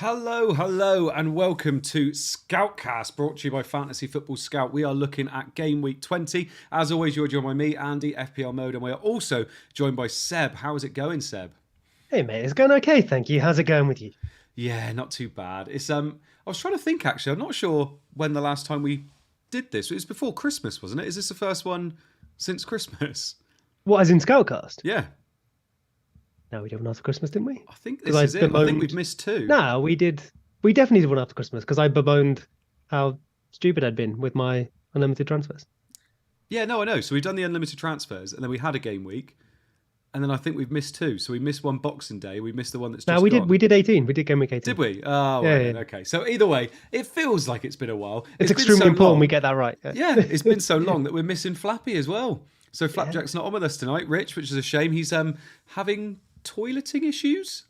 Hello, and welcome to Scoutcast, brought to you by Fantasy Football Scout. We are looking at game week 20. As always, you're joined by me, Andy, FPL Mode, and we are also joined by Seb. How is it going, Seb? Hey mate, it's going okay, thank you. How's it going with you? Yeah, not too bad. I was trying to think actually. I'm not sure when the last time we did this. It was before Christmas, wasn't it? Is this the first one since Christmas? What, as in Scoutcast? Yeah, No, we did one after Christmas, didn't we? I think Because this I is it. I think we've bemoaned. missed two. No, we did. We definitely did one after Christmas because I bemoaned how stupid I'd been with my unlimited transfers. Yeah, no, I know. So we've done the unlimited transfers, and then we had a game week, and then I think we've missed two. So we missed one Boxing Day. We missed the one that's No, just we did. gone. We did 18. We did game week 18. Did we? Oh, Yeah, right yeah. then. Okay. So either way, it feels like it's been a while. It's Been extremely so important we long. get that right. Yeah, it's been so long that we're missing Flappy as well. So Yeah. Flapjack's not on with us tonight, Rich, which is a shame. He's having toileting issues.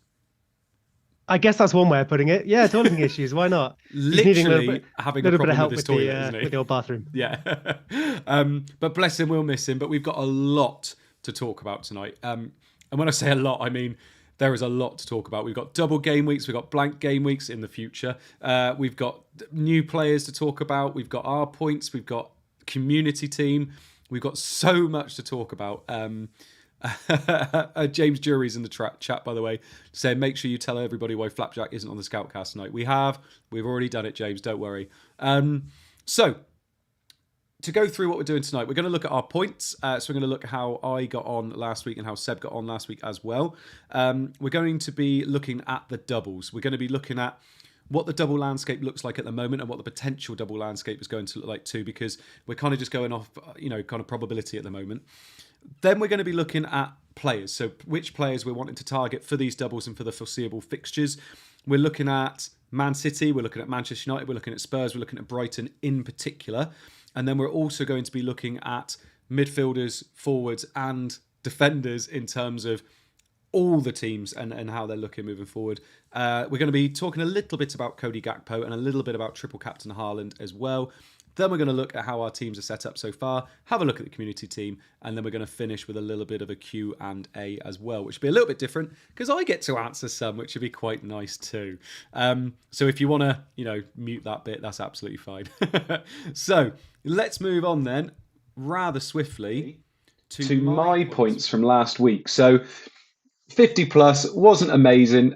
I guess that's one way of putting it. Yeah, toileting issues. Why not? He's needing Literally having a little bit of problem help with his with toilet, the isn't he? with the old bathroom. Yeah. But bless him, we'll miss him. But we've got a lot to talk about tonight. And when I say a lot, I mean there is a lot to talk about. We've got double game weeks. We've got blank game weeks in the future. We've got new players to talk about. We've got our points. We've got community team. We've got so much to talk about. James Jury's in the chat, by the way, saying make sure you tell everybody why Flapjack isn't on the Scoutcast tonight. We've already done it, James. Don't worry. So to go through what we're doing tonight, we're going to look at our points. So we're going to look at how I got on last week and how Seb got on last week as well. We're going to be looking at the doubles. We're going to be looking at what the double landscape looks like at the moment and what the potential double landscape is going to look like too, because we're kind of just going off, kind of probability at the moment. Then we're going to be looking at players. So which players we're wanting to target for these doubles and for the foreseeable fixtures. We're looking at Man City, we're looking at Manchester United, we're looking at Spurs, we're looking at Brighton in particular. And then we're also going to be looking at midfielders, forwards and defenders in terms of all the teams and how they're looking moving forward. We're going to be talking a little bit about Cody Gakpo and a little bit about triple captain Haaland as well. Then we're going to look at how our teams are set up so far, have a look at the community team, and then we're going to finish with a little bit of a Q&A as well, which will be a little bit different because I get to answer some, which would be quite nice too. So if you want to, mute that bit, that's absolutely fine. So let's move on then rather swiftly to my points from last week. So 50 plus wasn't amazing.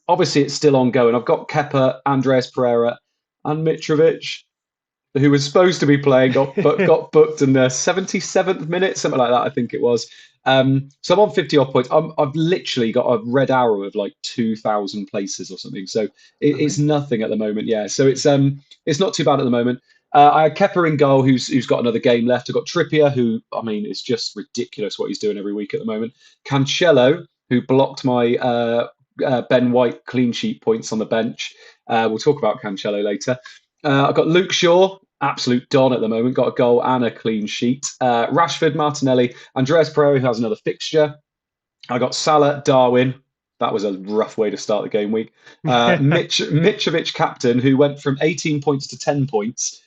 Obviously it's still ongoing. I've got Kepa, Andreas Pereira, and Mitrovic, who was supposed to be playing, got booked in the 77th minute, something like that, I think it was. So I'm on 50 odd points. I've literally got a red arrow of like 2,000 places or something. So it's nothing at the moment. Yeah. So it's not too bad at the moment. I had Kepa in goal, who's got another game left. I've got Trippier, who, it's just ridiculous what he's doing every week at the moment. Cancelo, who blocked my Ben White clean sheet points on the bench. We'll talk about Cancelo later. I've got Luke Shaw, absolute don at the moment, got a goal and a clean sheet. Rashford, Martinelli, Andreas Pereira, who has another fixture. I got Salah, Darwin. That was a rough way to start the game week. Mitrovic, captain, who went from 18 points to 10 points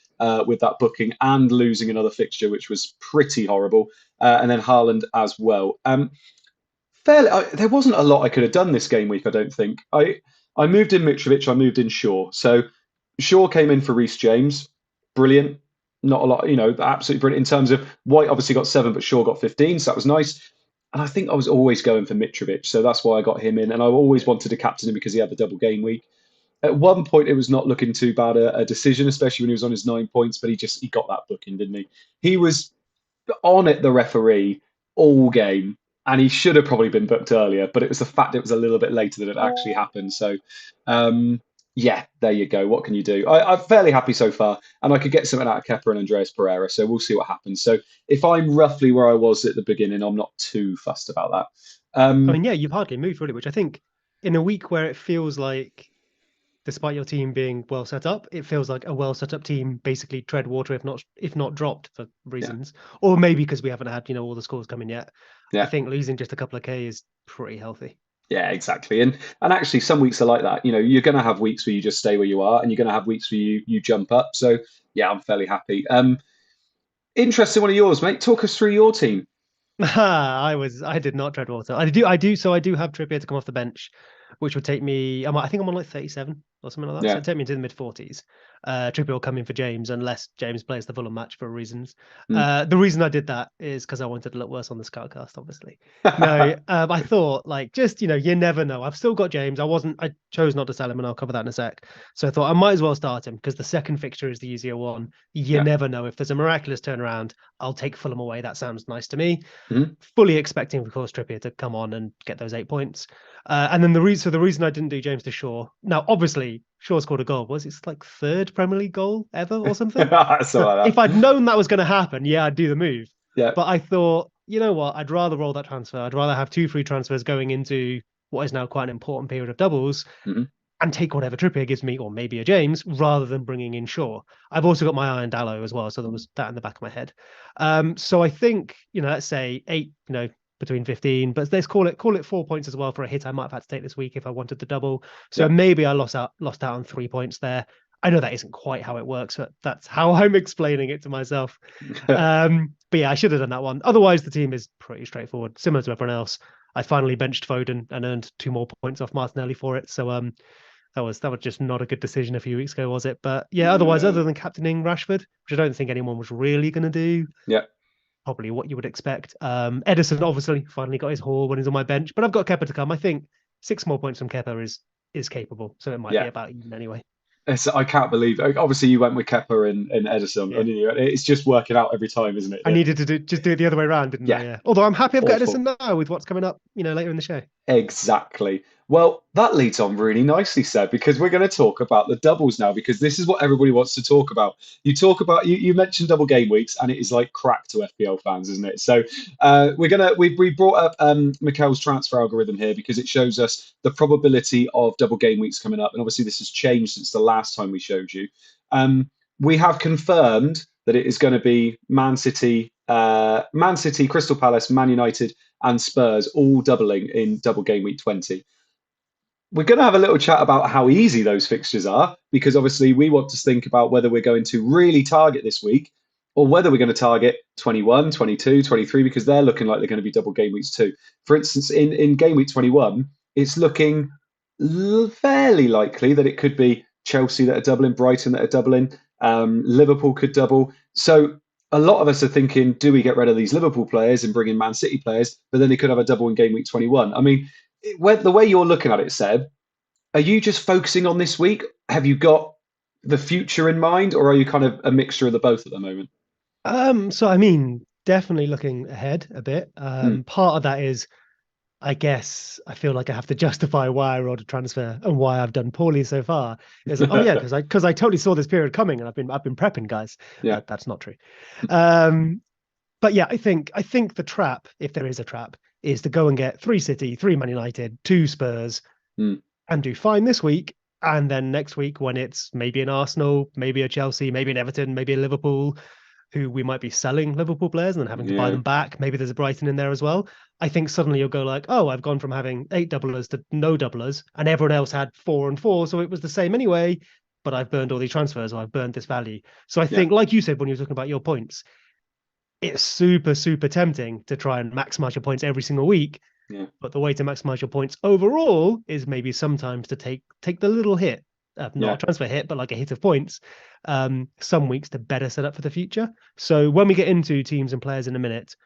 with that booking and losing another fixture, which was pretty horrible. And then Haaland as well. There wasn't a lot I could have done this game week, I don't think. I moved in Mitrovic, I moved in Shaw. So Shaw came in for Reece James. Brilliant. Not a lot, absolutely brilliant. In terms of White obviously got 7, but Shaw got 15. So that was nice. And I think I was always going for Mitrovic. So that's why I got him in. And I always wanted to captain him because he had the double game week. At one point, it was not looking too bad a decision, especially when he was on his 9 points. But he got that booking, didn't he? He was on at the referee all game. And he should have probably been booked earlier. But it was the fact it was a little bit later than it actually happened. So, yeah, there you go. What can you do? I'm fairly happy so far, and I could get something out of Kepa and Andreas Pereira, so we'll see what happens. So if I'm roughly where I was at the beginning, I'm not too fussed about that. Yeah, you've hardly moved really, which I think in a week where it feels like, despite your team being well set up, it feels like a well set up team basically tread water if not dropped for reasons, or maybe because we haven't had all the scores coming yet. Yeah. I think losing just a couple of K is pretty healthy. Yeah, exactly. And actually, some weeks are like that. You're going to have weeks where you just stay where you are, and you're going to have weeks where you jump up. So yeah, I'm fairly happy. Interesting one of yours, mate. Talk us through your team. I did not tread water. I do have Trippier to come off the bench. which would take me. I think I'm on like 37 or something like that. So Yeah. it'd take me into the mid-40s. Trippier will come in for James unless James plays the Fulham match for reasons. The reason I did that is because I wanted to look worse on the Scoutcast, obviously. No, I thought like just you never know. I've still got James. I chose not to sell him, and I'll cover that in a sec. So I thought I might as well start him because the second fixture is the easier one. You never know if there's a miraculous turnaround. I'll take Fulham away. That sounds nice to me. Fully expecting, of course, Trippier to come on and get those 8 points. And then the reason I didn't do James to Shaw. Now, obviously, Shaw scored a goal. Was it like third Premier League goal ever or something? So if I'd known that was going to happen, yeah, I'd do the move. Yeah. But I thought, you know what? I'd rather roll that transfer. I'd rather have 2 free transfers going into what is now quite an important period of doubles. And take whatever Trippier gives me, or maybe a James, rather than bringing in Shaw. I've also got my Iron Dallo as well, so there was that in the back of my head. So I think, let's say 8, between 15, but let's call it 4 points as well for a hit I might have had to take this week if I wanted the double. So maybe I lost out on 3 points there. I know that isn't quite how it works, but that's how I'm explaining it to myself. But yeah, I should have done that one. Otherwise, the team is pretty straightforward, similar to everyone else. I finally benched Foden and earned 2 more points off Martinelli for it. So that was just not a good decision a few weeks ago, was it? But yeah, otherwise, other than captaining Rashford, which I don't think anyone was really going to do. Yeah. Probably what you would expect. Edison obviously finally got his haul when he's on my bench, but I've got Kepa to come. I think 6 more points from Kepa is capable, so it might be about even anyway. I can't believe. Obviously, you went with Kepa and Edison, and it's just working out every time, isn't it? I needed to do it the other way around, didn't I? Yeah. Although I'm happy I've got Edison now with what's coming up, later in the show. Exactly. Well, that leads on really nicely, Seb, because we're going to talk about the doubles now, because this is what everybody wants to talk about. You mentioned double game weeks, and it is like crack to FPL fans, isn't it? So we brought up Mikel's transfer algorithm here because it shows us the probability of double game weeks coming up, and obviously this has changed since the last time we showed you. We have confirmed that it is going to be Man City, Crystal Palace, Man United, and Spurs all doubling in double game week 20. We're going to have a little chat about how easy those fixtures are, because obviously we want to think about whether we're going to really target this week or whether we're going to target 21, 22, 23, because they're looking like they're going to be double game weeks too. For instance, in game week 21, it's looking fairly likely that it could be Chelsea that are doubling, Brighton that are doubling, Liverpool could double. So a lot of us are thinking, do we get rid of these Liverpool players and bring in Man City players? But then they could have a double in game week 21. I mean, the way you're looking at it, Seb, are you just focusing on this week? Have you got the future in mind, or are you kind of a mixture of the both at the moment? So I mean, definitely looking ahead a bit. Part of that is, I guess, I feel like I have to justify why I rolled a transfer and why I've done poorly so far. Is because I totally saw this period coming, and I've been prepping, guys. Yeah, that's not true. But yeah, I think the trap, if there is a trap, is to go and get 3 City, 3 Man United, 2 Spurs, and do fine this week. And then next week, when it's maybe an Arsenal, maybe a Chelsea, maybe an Everton, maybe a Liverpool, who we might be selling Liverpool players and then having to buy them back. Maybe there's a Brighton in there as well. I think suddenly you'll go like, oh, I've gone from having 8 doublers to no doublers, and everyone else had 4 and 4, so it was the same anyway, but I've burned all these transfers, or I've burned this value. So I think, like you said when you were talking about your points, it's super, super tempting to try and maximize your points every single week. Yeah. But the way to maximize your points overall is maybe sometimes to take the little hit, not a transfer hit, but like a hit of points, some weeks to better set up for the future. So when we get into teams and players in a minute,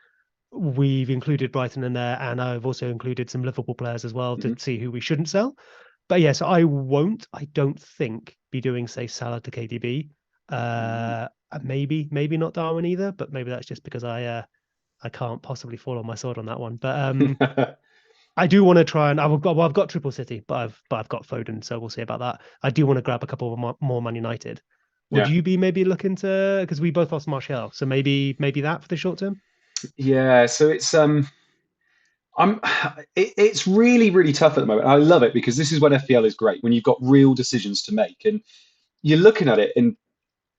we've included Brighton in there, and I've also included some Liverpool players as well to see who we shouldn't sell. But yes, I don't think, be doing, say, Salah to KDB. Maybe not Darwin either, but maybe that's just because I can't possibly fall on my sword on that one. But I do want to try and I've got Triple City, but I've got Foden, so we'll see about that. I do want to grab a couple of more Man United. Would you be maybe looking to, because we both lost Martial, so maybe that for the short term? Yeah, so it's it's really, really tough at the moment. I love it because this is when FPL is great, when you've got real decisions to make, and you're looking at it, and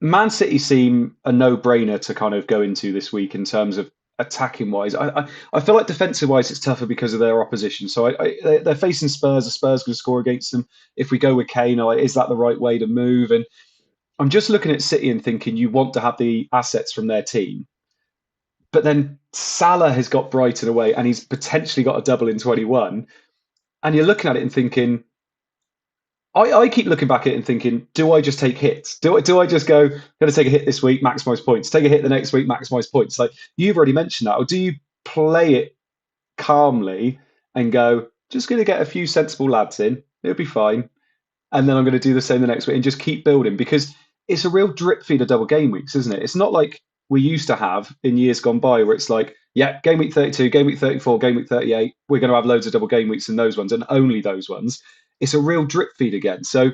Man City seem a no-brainer to kind of go into this week in terms of attacking wise. I feel like defensive wise it's tougher because of their opposition. So they're facing Spurs. Are Spurs going to score against them? If we go with Kane, is that the right way to move? And I'm just looking at City and thinking you want to have the assets from their team. But then Salah has got Brighton away and he's potentially got a double in 21. and you're looking at it and thinking, I keep looking back at it and thinking, do I just take hits? Do I just go, going to take a hit this week, maximize points, take a hit the next week, maximize points? Like you've already mentioned that. Or do you play it calmly and go, just going to get a few sensible lads in, it'll be fine. And then I'm going to do the same the next week and just keep building, because it's a real drip feed of double game weeks, isn't it? It's not like we used to have in years gone by where it's like, yeah, game week 32, game week 34, game week 38, we're going to have loads of double game weeks in those ones and only those ones. It's a real drip feed again. So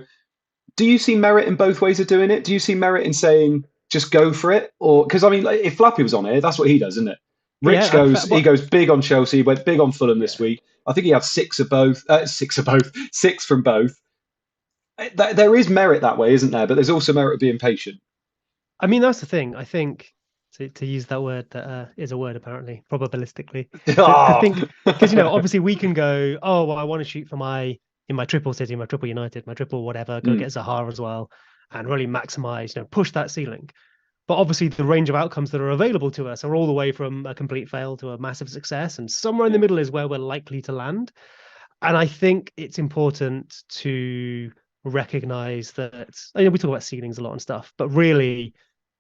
do you see merit in both ways of doing it? Do you see merit in saying just go for it? Or because I mean, like, if Flappy was on here, that's what he does, isn't it? Rich he goes big on Chelsea, he went big on Fulham this week. I think he had six from both. There is merit that way, isn't there? But there's also merit of being patient. I mean, that's the thing. I think to use that word that is a word apparently, probabilistically. I think because obviously we can go, oh well, I want to shoot for my triple City, my triple United, my triple whatever, go get Zaha as well, and really maximize, push that ceiling. But obviously the range of outcomes that are available to us are all the way from a complete fail to a massive success, and somewhere in the middle is where we're likely to land. And I think it's important to recognize that, we talk about ceilings a lot and stuff, but really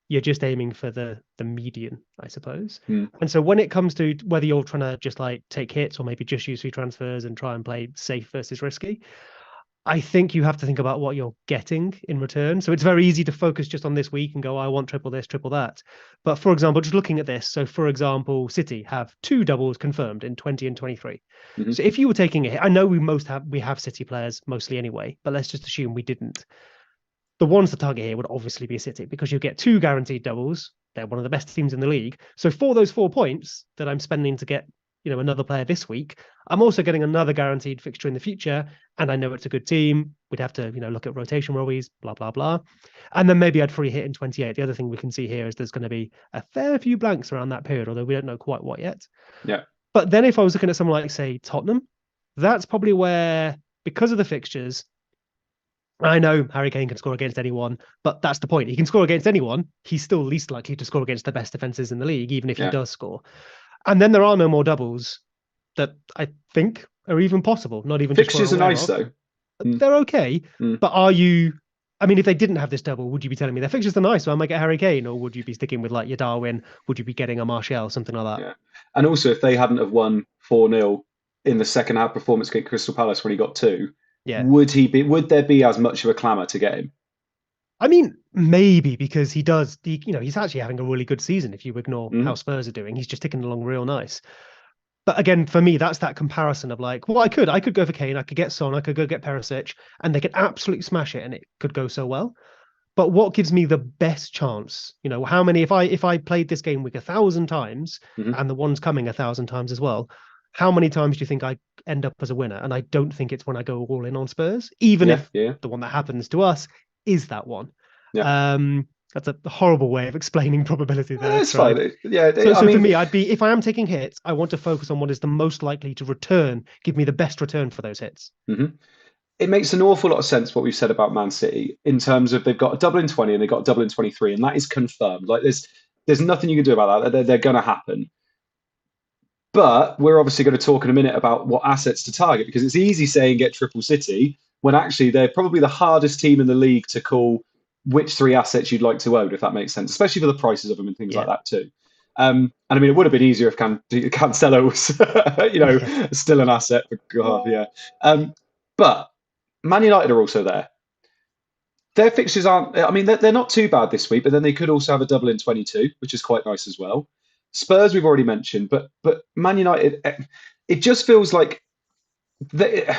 you're just aiming for the median, I suppose. And so when it comes to whether you're trying to just like take hits or maybe just use free transfers and try and play safe versus risky, I think you have to think about what you're getting in return. So it's very easy to focus just on this week and go, I want triple this, triple that. But for example, just looking at this, so for example, City have 2 doubles confirmed in 20 and 23. So if you were taking a hit, I know we have City players mostly anyway, but let's just assume we didn't. The ones to target here would obviously be City, because you get 2 guaranteed doubles. They're one of the best teams in the league. So for those 4 points that I'm spending to get, another player this week, I'm also getting another guaranteed fixture in the future. And I know it's a good team. We'd have to, look at rotation worries, blah, blah, blah. And then maybe I'd free hit in 28. The other thing we can see here is there's going to be a fair few blanks around that period, although we don't know quite what yet. Yeah. But then if I was looking at someone like, say, Tottenham, that's probably where, because of the fixtures, I know Harry Kane can score against anyone, but that's the point. He can score against anyone. He's still least likely to score against the best defenses in the league, even if he does score. And then there are no more doubles that I think are even possible. Not even fixtures are nice though. They're okay, but are you? I mean, if they didn't have this double, would you be telling me their fixtures are nice, so I might get Harry Kane, or would you be sticking with like your Darwin? Would you be getting a Martial, something like that? Yeah, and also if they hadn't have won 4-0 in the second half performance against Crystal Palace when he got 2, would there be as much of a clamour to get him? I mean, maybe, because he's actually having a really good season. If you ignore how Spurs are doing, he's just ticking along real nice. But again, for me, that's that comparison of like, well, I could go for Kane, I could get Son, I could go get Perisic, and they could absolutely smash it, and it could go so well. But what gives me the best chance? How many? If I played this game week 1,000 times, and the one's coming 1,000 times as well, how many times do you think I end up as a winner? And I don't think it's when I go all in on Spurs, even if the one that happens to us is that one. That's a horrible way of explaining probability there. That's fine. Yeah. So for me, if I am taking hits, I want to focus on what is the most likely to give me the best return for those hits. It makes an awful lot of sense what we've said about Man City in terms of they've got a double in 20 and they've got a double in 23, and that is confirmed. Like there's nothing you can do about that. They're going to happen. But we're obviously going to talk in a minute about what assets to target, because it's easy saying get triple City when actually they're probably the hardest team in the league to call which 3 assets you'd like to own, if that makes sense, especially for the prices of them and things like that too. And I mean, it would have been easier if Cancelo was, still an asset. For God, but Man United are also there. Their fixtures aren't. I mean, they're not too bad this week, but then they could also have a double in 22, which is quite nice as well. Spurs we've already mentioned, but Man United, it just feels like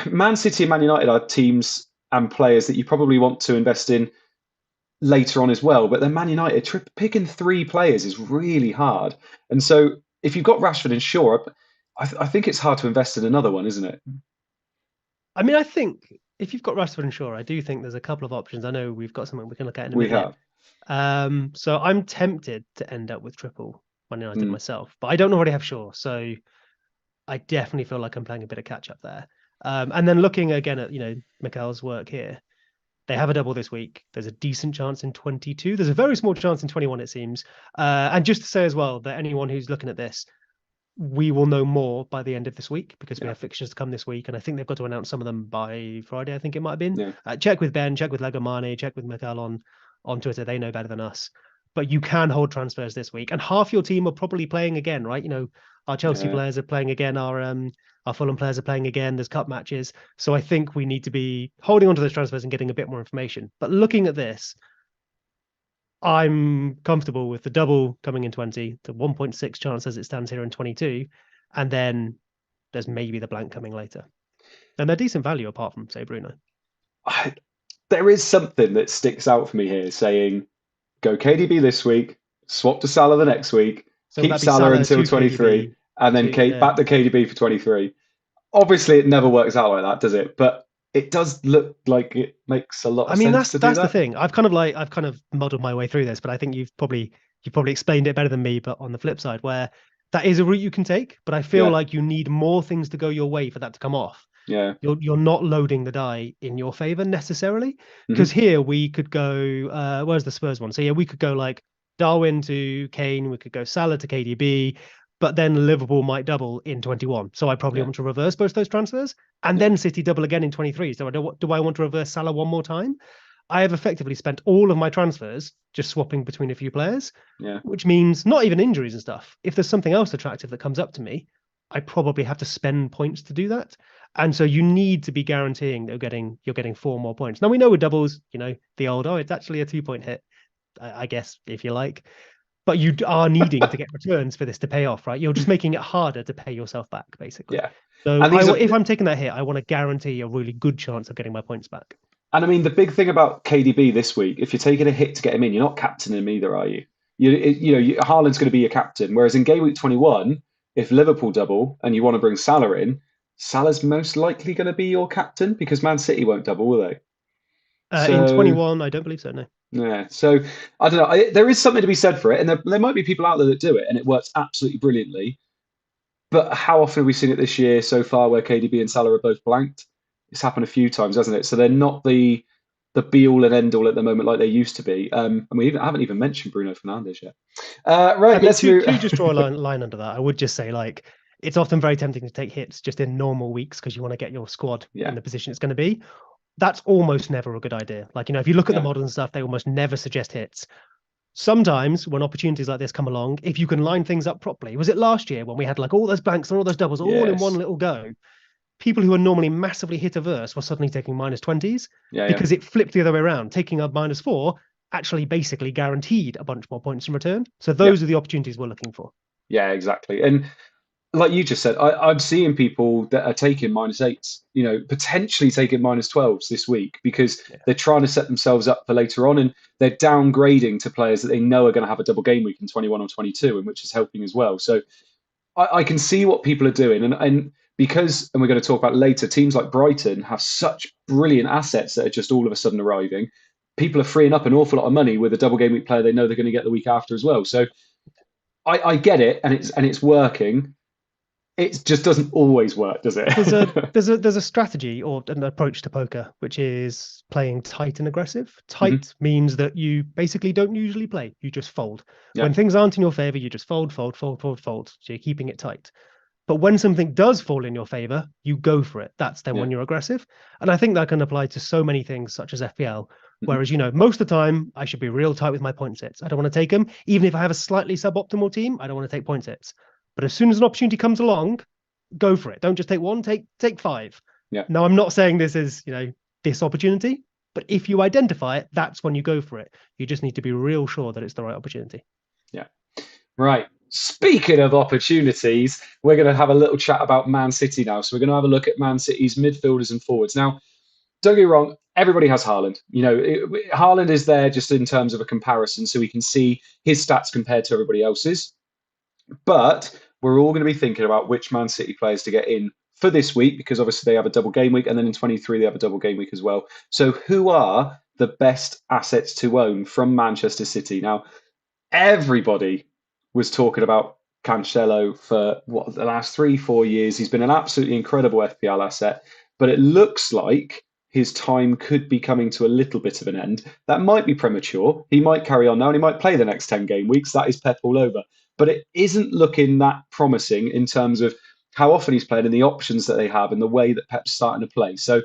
Man City and Man United are teams and players that you probably want to invest in later on as well. But then Man United, picking 3 players is really hard. And so if you've got Rashford and Shaw, I think it's hard to invest in another one, isn't it? I mean, I think if you've got Rashford and Shaw, I do think there's a couple of options. I know we've got something we can look at in a minute. We have. So I'm tempted to end up with triple Man United myself, but I don't already have Shaw. So I definitely feel like I'm playing a bit of catch up there. And then looking again at, Mikel's work here, they have a double this week. There's a decent chance in 22. There's a very small chance in 21, it seems. And just to say as well that anyone who's looking at this, we will know more by the end of this week because we have fixtures to come this week, and I think they've got to announce some of them by Friday. I think it might have been. Yeah. Check with Ben, check with Lego Mane, check with Mikel on Twitter. They know better than us. But you can hold transfers this week, and half your team are probably playing again, right? You know, our Chelsea players are playing again. Our Fulham players are playing again. There's cup matches, so I think we need to be holding on to those transfers and getting a bit more information. But looking at this, I'm comfortable with the double coming in 20, the 1.6 chance as it stands here in 22, and then there's maybe the blank coming later. And they're decent value apart from, say, Bruyne. There is something that sticks out for me here saying, go KDB this week, swap to Salah the next week, So keep Salah until 23, KDB, and then back to KDB for 23. Obviously, it never works out like that, does it? But it does look like it makes a lot of sense to do that. That's the thing. I've kind of muddled my way through this, but I think you've probably explained it better than me. But on the flip side, where that is a route you can take, but I feel like you need more things to go your way for that to come off. Yeah, you're not loading the die in your favor necessarily, because here we could go. Where's the Spurs one? So yeah, we could go like Darwin to Kane. We could go Salah to KDB. But then Liverpool might double in 21. So I probably want to reverse both those transfers and then City double again in 23. So do I want to reverse Salah one more time? I have effectively spent all of my transfers just swapping between a few players, which means not even injuries and stuff. If there's something else attractive that comes up to me, I probably have to spend points to do that. And so you need to be guaranteeing that you're getting 4 more points. Now we know with doubles, you know, the old, it's actually a 2-point hit, I guess, if you like. But you are needing to get returns for this to pay off, right? You're just making it harder to pay yourself back, basically. Yeah. So if I'm taking that hit, I want to guarantee a really good chance of getting my points back. And I mean, the big thing about KDB this week, if you're taking a hit to get him in, you're not captaining him either, are you? Haaland's going to be your captain. Whereas in game week 21, if Liverpool double and you want to bring Salah in, Salah's most likely going to be your captain because Man City won't double, will they? In 21, I don't believe so, no. Yeah, so I don't know. There is something to be said for it, and there might be people out there that do it, and it works absolutely brilliantly. But how often have we seen it this year so far where KDB and Salah are both blanked? It's happened a few times, hasn't it? So they're not the be-all and end-all at the moment like they used to be. And haven't even mentioned Bruno Fernandes yet. Right, let's move. To just draw a line under that, I would just say, like, it's often very tempting to take hits just in normal weeks because you want to get your squad in the position it's going to be. That's almost never a good idea. Like, you know, if you look at the modern stuff, they almost never suggest hits. Sometimes when opportunities like this come along, if you can line things up properly, was it last year when we had like all those blanks and all those doubles all in one little go? People who are normally massively hit averse were suddenly taking -20s because it flipped the other way around. Taking a -4 actually basically guaranteed a bunch more points in return. So those are the opportunities we're looking for. Yeah, exactly. And like you just said, I'm seeing people that are taking -8s, you know, potentially taking -12s this week because they're trying to set themselves up for later on, and they're downgrading to players that they know are going to have a double game week in 21 or 22, and which is helping as well. So I can see what people are doing, and because, and we're going to talk about later, teams like Brighton have such brilliant assets that are just all of a sudden arriving. People are freeing up an awful lot of money with a double game week player they know they're going to get the week after as well. So I get it, and it's working. It just doesn't always work, does it? There's a strategy or an approach to poker, which is playing tight and aggressive. Tight means that you basically don't usually play. You just fold. When things aren't in your favor, you just fold. So you're keeping it tight. But when something does fall in your favor, you go for it. That's then when you're aggressive. And I think that can apply to so many things, such as FPL. Whereas, you know, most of the time, I should be real tight with my point hits. I don't want to take them. Even if I have a slightly suboptimal team, I don't want to take point hits. But as soon as an opportunity comes along, go for it. Don't just take one, take 5. Yeah. Now, I'm not saying this is, you know, this opportunity, but if you identify it, that's when you go for it. You just need to be real sure that it's the right opportunity. Yeah. Right. Speaking of opportunities, we're going to have a little chat about Man City now. So we're going to have a look at Man City's midfielders and forwards. Now, don't get me wrong, everybody has Haaland. You know, Haaland is there just in terms of a comparison, so we can see his stats compared to everybody else's. But we're all going to be thinking about which Man City players to get in for this week, because obviously they have a double game week, and then in 23 they have a double game week as well. So who are the best assets to own from Manchester City? Now, everybody was talking about Cancelo for the last 3-4 years. He's been an absolutely incredible FPL asset, but it looks like his time could be coming to a little bit of an end. That might be premature. He might carry on now and he might play the next 10 game weeks. That is Pep all over. but it isn't looking that promising in terms of how often he's playing and the options that they have and the way that Pep's starting to play. So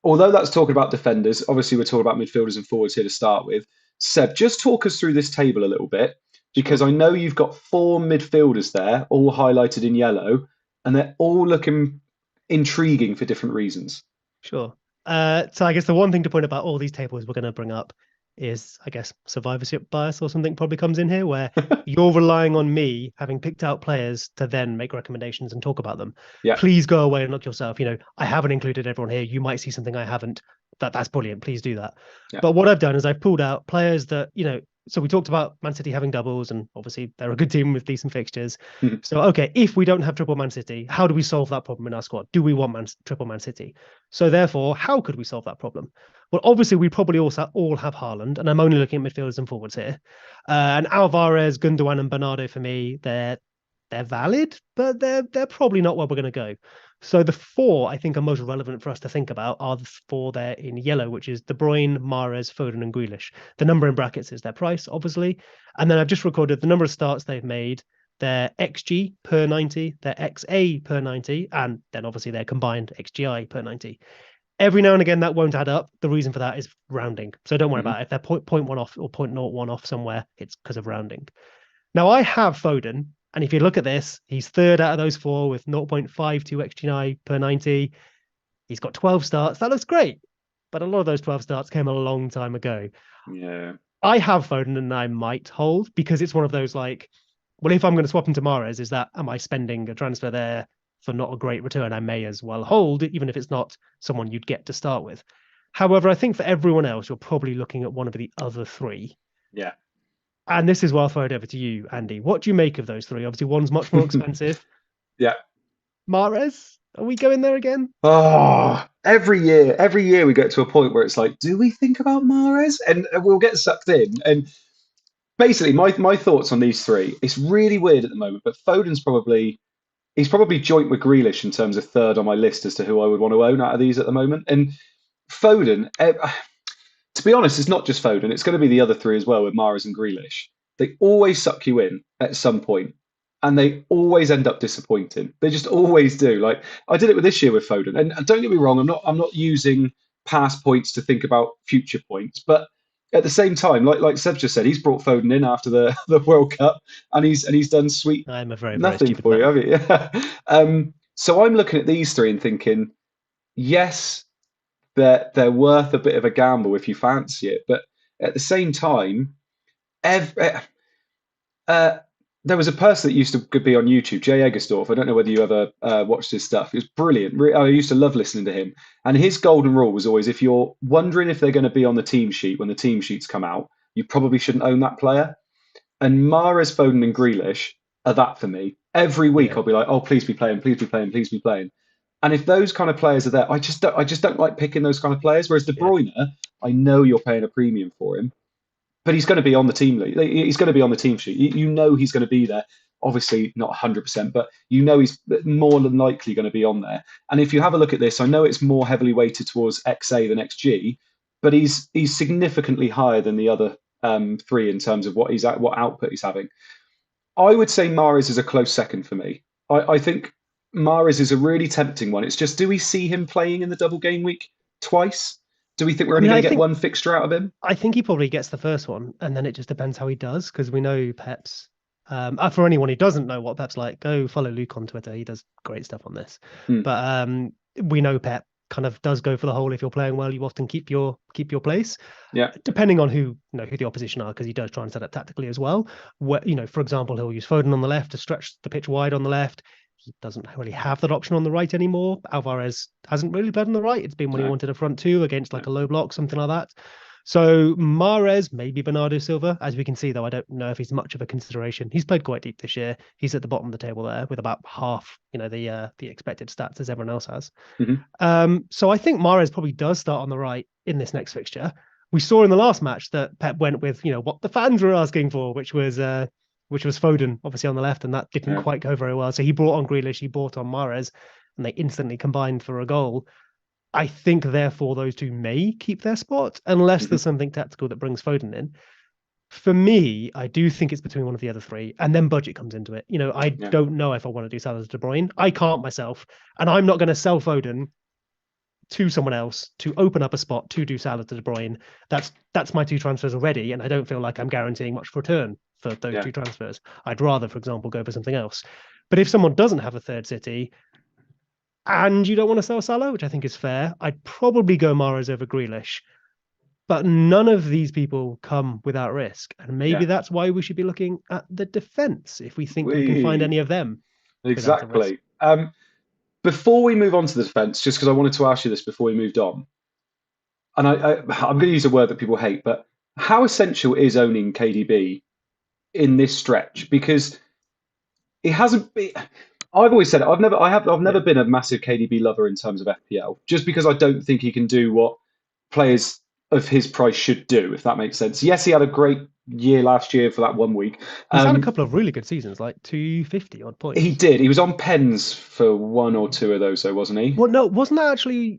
although that's talking about defenders, obviously we're talking about midfielders and forwards here to start with. Seb, just talk us through this table a little bit, because I know you've got 4 midfielders there, all highlighted in yellow, and they're all looking intriguing for different reasons. Sure. So I guess the one thing to point about all these tables we're going to bring up is, I guess, survivorship bias or something probably comes in here, where you're relying on me having picked out players to then make recommendations and talk about them. Yeah. Please go away and look yourself. I haven't included everyone here. You might see something I haven't. That's brilliant. Please do that. Yeah. But what I've done is I've pulled out players that, so we talked about Man City having doubles, and obviously they're a good team with decent fixtures. So, okay, if we don't have triple Man City, how do we solve that problem in our squad? Do we want triple Man City? So therefore, how could we solve that problem? Well, obviously, we probably also all have Haaland, and I'm only looking at midfielders and forwards here. And Alvarez, Gundogan, and Bernardo for me, they're valid, but they're probably not where we're going to go. So the 4 I think are most relevant for us to think about are the 4 there in yellow, which is De Bruyne, Mahrez, Foden, and Grealish. The number in brackets is their price, obviously. And then I've just recorded the number of starts they've made, their XG per 90, their XA per 90, and then obviously their combined XGI per 90. Every now and again, that won't add up. The reason for that is rounding. So don't worry about it. If they're 0.1 off or 0.01 off somewhere, it's because of rounding. Now, I have Foden, and if you look at this, he's third out of those 4 with 0.52 XGI per 90. He's got 12 starts. That looks great. But a lot of those 12 starts came a long time ago. Yeah. I have Foden and I might hold, because it's one of those like, well, if I'm going to swap into Mahrez, am I spending a transfer there for not a great return? I may as well hold, even if it's not someone you'd get to start with. However, I think for everyone else, you're probably looking at one of the other 3. Yeah. And this is where I'll throw it over to you, Andy. What do you make of those 3? Obviously, one's much more expensive. Yeah. Mahrez, are we going there again? Oh, every year we get to a point where it's like, do we think about Mahrez? And we'll get sucked in. And basically, my thoughts on these 3, it's really weird at the moment, but he's probably joint with Grealish in terms of third on my list as to who I would want to own out of these at the moment. And Foden, to be honest, it's not just Foden. It's going to be the other 3 as well with Mahrez and Grealish. They always suck you in at some point, and they always end up disappointing. They just always do. Like I did it with this year with Foden, and don't get me wrong, I'm not using past points to think about future points, but at the same time, like Seb just said, he's brought Foden in after the World Cup, and he's done sweet I'm a very nothing for you, have you? Yeah. So I'm looking at these 3 and thinking, yes, they're worth a bit of a gamble if you fancy it, but at the same time, there was a person that used to be on YouTube, Jay Eggersdorf. I don't know whether you ever watched his stuff. It was brilliant. I used to love listening to him. And his golden rule was always, if you're wondering if they're going to be on the team sheet when the team sheets come out, you probably shouldn't own that player. And Mahrez, Foden, and Grealish are that for me. Every week I'll be like, oh, please be playing, please be playing, please be playing. And if those kind of players are there, I just don't like picking those kind of players. Whereas De Bruyne, I know you're paying a premium for him, but he's going to be on the team. He's going to be on the team sheet. You know he's going to be there. Obviously not 100%, but you know he's more than likely going to be on there. And if you have a look at this, I know it's more heavily weighted towards XA than XG, but he's significantly higher than the other 3 in terms of what output he's having. I would say Mahrez is a close second for me. I think Mahrez is a really tempting one. It's just, do we see him playing in the double game week twice? Do we think we're only going to get one fixture out of him? I think he probably gets the first one, and then it just depends how he does, because we know Pep's. For anyone who doesn't know what Pep's like, go follow Luke on Twitter. He does great stuff on this. But we know Pep kind of does go for the whole. If you're playing well, you often keep your place. Yeah. Depending on who the opposition are, because he does try and set up tactically as well. Where, for example, he'll use Foden on the left to stretch the pitch wide on the left. He doesn't really have that option on the right anymore. Alvarez hasn't really played on the right. It's been when he wanted a front 2 against like a low block, something like that. So Mahrez, maybe Bernardo Silva. As we can see, though, I don't know if he's much of a consideration. He's played quite deep this year. He's at the bottom of the table there with about half, the expected stats as everyone else has. So I think Mahrez probably does start on the right in this next fixture. We saw in the last match that Pep went with, what the fans were asking for, which was Foden, obviously on the left, and that didn't quite go very well. So he brought on Grealish, he brought on Mahrez, and they instantly combined for a goal. I think, therefore, those 2 may keep their spot, unless there's something tactical that brings Foden in. For me, I do think it's between one of the other three, and then budget comes into it. I Yeah. don't know if I want to do Salah to De Bruyne. I can't myself, and I'm not going to sell Foden to someone else to open up a spot to do Salah to De Bruyne. That's my two transfers already, and I don't feel like I'm guaranteeing much return for those Yeah. two transfers. I'd rather, for example, go for something else. But if someone doesn't have a third City and you don't want to sell Salah, which I think is fair, I'd probably go Mahrez over Grealish. But none of these people come without risk, and maybe Yeah. that's why we should be looking at the defense if we think we can find any of them without a risk. Exactly. Before we move on to the defence, just because I wanted to ask you this before we moved on, and I'm going to use a word that people hate, but how essential is owning KDB in this stretch? Because it hasn't been. I've always said it. I've never been a massive KDB lover in terms of FPL, just because I don't think he can do what players of his price should do, if that makes sense. Yes, he had a great year last year for that 1 week. He's had a couple of really good seasons, like 250 odd points. He did. He was on pens for one or two of those, though, wasn't he? Well, no, wasn't that actually?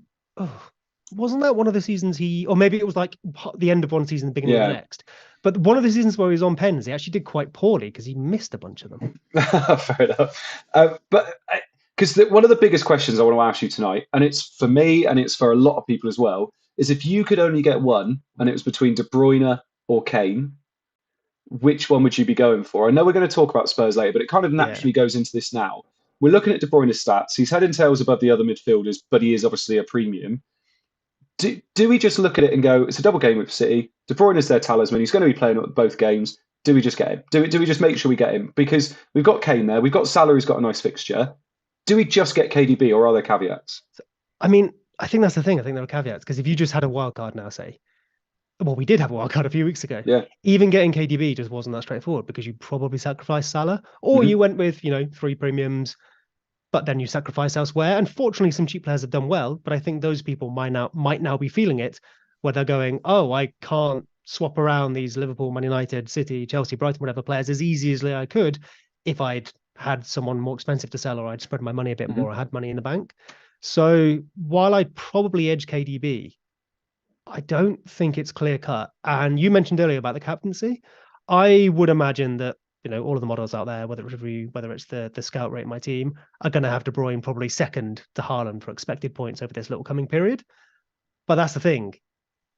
Wasn't that one of the seasons or maybe it was like the end of one season, the beginning of the next. But one of the seasons where he was on pens, he actually did quite poorly because he missed a bunch of them. Fair enough. But because one of the biggest questions I want to ask you tonight, and it's for me and it's for a lot of people as well, is if you could only get one and it was between De Bruyne or Kane, which one would you be going for? I know we're going to talk about Spurs later, but it kind of naturally goes into this now. We're looking at De Bruyne's stats. He's head and tails above the other midfielders, but he is obviously a premium. Do we just look at it and go, it's a double game with City. De Bruyne is their talisman. He's going to be playing at both games. Do we just get him? Do we just make sure we get him? Because we've got Kane there. We've got Salah, who's got a nice fixture. Do we just get KDB, or are there caveats? I mean, I think that's the thing. I think there are caveats because if you just had a wild card now, say, well, we did have a wild card a few weeks ago. Yeah. Even getting KDB just wasn't that straightforward because you probably sacrificed Salah, or you went with 3 premiums, but then you sacrifice elsewhere. And fortunately, some cheap players have done well, but I think those people might now be feeling it, where they're going, oh, I can't swap around these Liverpool, Man United, City, Chelsea, Brighton, whatever players as easy as I could if I'd had someone more expensive to sell or I'd spread my money a bit more or had money in the bank. So while I'd probably edge KDB, I don't think it's clear cut. And you mentioned earlier about the captaincy. I would imagine that all of the models out there, whether it's the scout rate my team, are going to have De Bruyne probably second to Haaland for expected points over this little coming period. But that's the thing.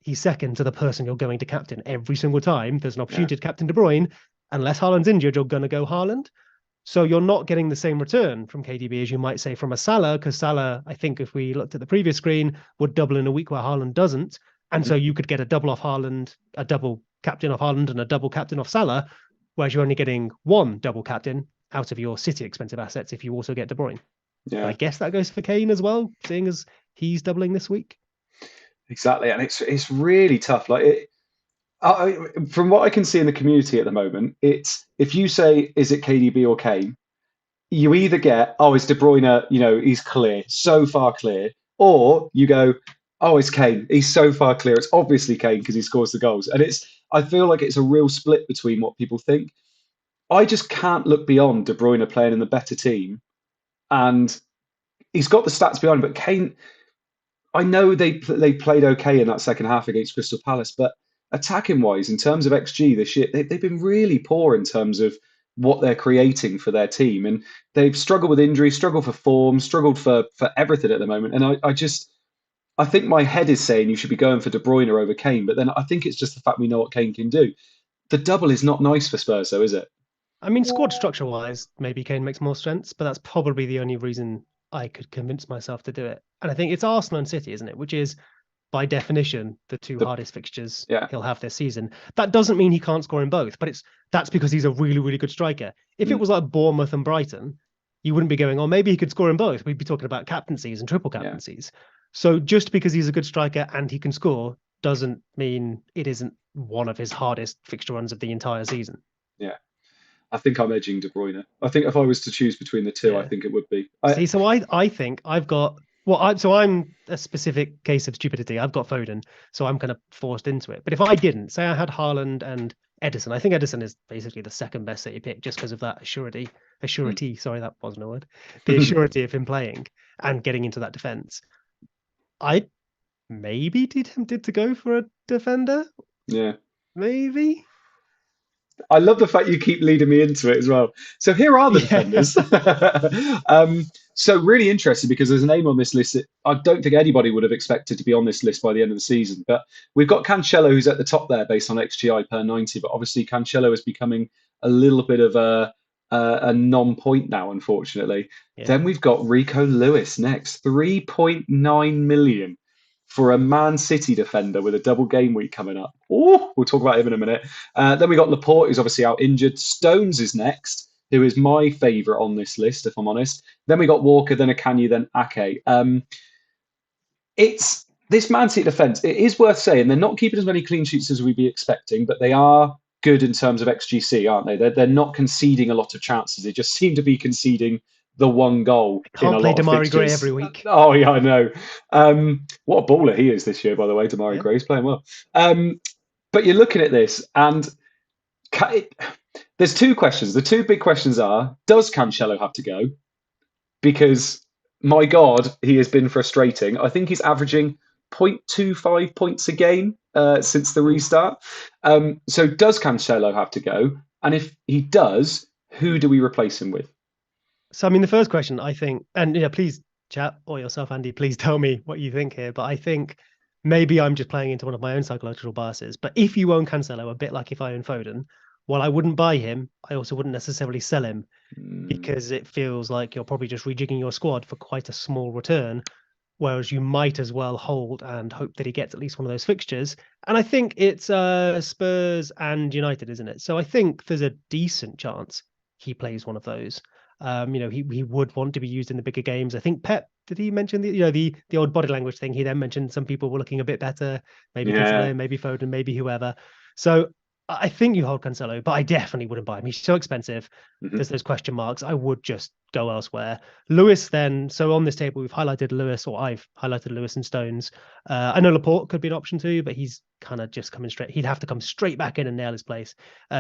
He's second to the person you're going to captain every single time. There's an opportunity to captain De Bruyne. Unless Haaland's injured, you're going to go Haaland. So you're not getting the same return from KDB as you might say from a Salah, because Salah, I think if we looked at the previous screen, would double in a week where Haaland doesn't. And so you could get a double off Haaland, a double captain off Haaland, and a double captain off Salah, whereas you're only getting one double captain out of your City expensive assets if you also get De Bruyne. Yeah. I guess that goes for Kane as well, seeing as he's doubling this week. Exactly, and it's really tough. From what I can see in the community at the moment, it's if you say, is it KDB or Kane, you either get, oh, it's De Bruyne, he's clear, so far clear, or you go, oh, it's Kane, he's so far clear, it's obviously Kane because he scores the goals. And I feel like it's a real split between what people think. I just can't look beyond De Bruyne playing in the better team, and he's got the stats behind him, but Kane, I know they played okay in that second half against Crystal Palace, but attacking wise, in terms of XG this year, they've been really poor in terms of what they're creating for their team, and they've struggled with injury, struggled for form, struggled for everything at the moment. And I think my head is saying you should be going for De Bruyne over Kane, but then I think it's just the fact we know what Kane can do. The double is not nice for Spurs, though, is it? I mean, squad structure wise, maybe Kane makes more sense, but that's probably the only reason I could convince myself to do it. And I think it's Arsenal and City, isn't it? Which is, by definition, the two hardest fixtures he'll have this season. That doesn't mean he can't score in both, but that's because he's a really, really good striker. If it was like Bournemouth and Brighton, you wouldn't be going, oh, maybe he could score in both. We'd be talking about captaincies and triple captaincies. So just because he's a good striker and he can score doesn't mean it isn't one of his hardest fixture runs of the entire season. Yeah. I think I'm edging De Bruyne. I think if I was to choose between the two, I think it would be. So I think I've got I'm a specific case of stupidity. I've got Foden, so I'm kind of forced into it. But if I didn't, say I had Haaland and Edison, I think Edison is basically the second best City pick just because of that assurity. Sorry, that wasn't a word. The assurity of him playing and getting into that defense. I maybe did to go for a defender. Yeah. Maybe. I love the fact you keep leading me into it as well. So here are the Yeah. defenders. So really interesting because there's a name on this list that I don't think anybody would have expected to be on this list by the end of the season. But we've got Cancelo, who's at the top there based on XGI per 90. But obviously Cancelo is becoming a little bit of a non-point now, unfortunately. Yeah. Then we've got Rico Lewis next, 3.9 million for a Man City defender with a double game week coming up. Oh, we'll talk about him in a minute. Then we got Laporte, who's obviously out injured. Stones is next, who is my favourite on this list, if I'm honest. Then we got Walker, then Akanji, then Ake. It's this Man City defence. It is worth saying they're not keeping as many clean sheets as we'd be expecting, but they are good in terms of XGC, aren't they? They're not conceding a lot of chances. They just seem to be conceding the one goal in Can't a play lot of Damari Gray fixtures. every week. Oh yeah, I know. What a baller he is this year, by the way. Damari Yeah. Gray's playing well. But you're looking at this, and there's two questions. The two big questions are: does Cancelo have to go? Because my God, he has been frustrating. I think he's averaging 0.25 points a game since the restart. So does Cancelo have to go? And if he does, who do we replace him with? So, I mean, the first question, I think, and yeah, please, chat or yourself, Andy, please tell me what you think here. But I think maybe I'm just playing into one of my own psychological biases. But if you own Cancelo, a bit like if I own Foden, while I wouldn't buy him, I also wouldn't necessarily sell him because it feels like you're probably just rejigging your squad for quite a small return. Whereas you might as well hold and hope that he gets at least one of those fixtures. And I think it's Spurs and United, isn't it? So I think there's a decent chance he plays one of those. He would want to be used in the bigger games. I think Pep, did he mention the old body language thing? He then mentioned some people were looking a bit better, maybe Yeah. Cancelo, maybe Foden, maybe whoever. So I think you hold Cancelo, but I definitely wouldn't buy him. He's so expensive. Mhm. There's those question marks. I would just go elsewhere. Lewis then, so on this table, we've highlighted Lewis, or I've highlighted Lewis and Stones. I know Laporte could be an option too, but he's kind of just coming straight. He'd have to come straight back in and nail his place.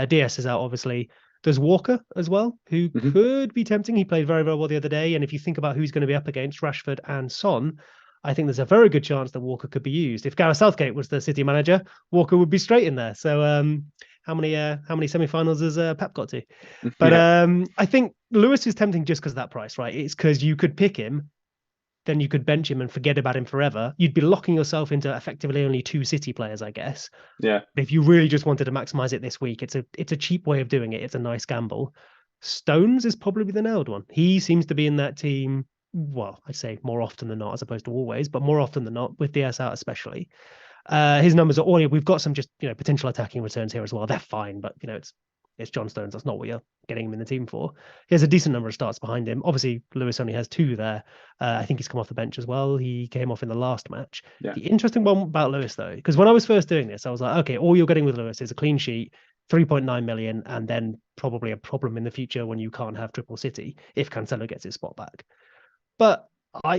DS is out, obviously. There's Walker as well, who could be tempting. He played very, very well the other day. And if you think about who's going to be up against Rashford and Son, I think there's a very good chance that Walker could be used. If Gareth Southgate was the City manager, Walker would be straight in there. So how many semi-finals has Pep got to? But I think Lewis is tempting just because of that price, right? It's because you could pick him, then you could bench him and forget about him forever. You'd be locking yourself into effectively only 2 City players, I guess. Yeah. But if you really just wanted to maximize it this week, it's a cheap way of doing it. It's a nice gamble. Stones is probably the nailed one. He seems to be in that team. Well, I'd say more often than not, as opposed to always, but more often than not, with DS out especially. His numbers are all. We've got some just potential attacking returns here as well. They're fine, but it's John Stones. That's not what you're getting him in the team for. He has a decent number of starts behind him. Obviously, Lewis only has 2 there. I think he's come off the bench as well. He came off in the last match. Yeah. The interesting one about Lewis, though, because when I was first doing this, I was like, okay, all you're getting with Lewis is a clean sheet, 3.9 million, and then probably a problem in the future when you can't have triple City if Cancelo gets his spot back. But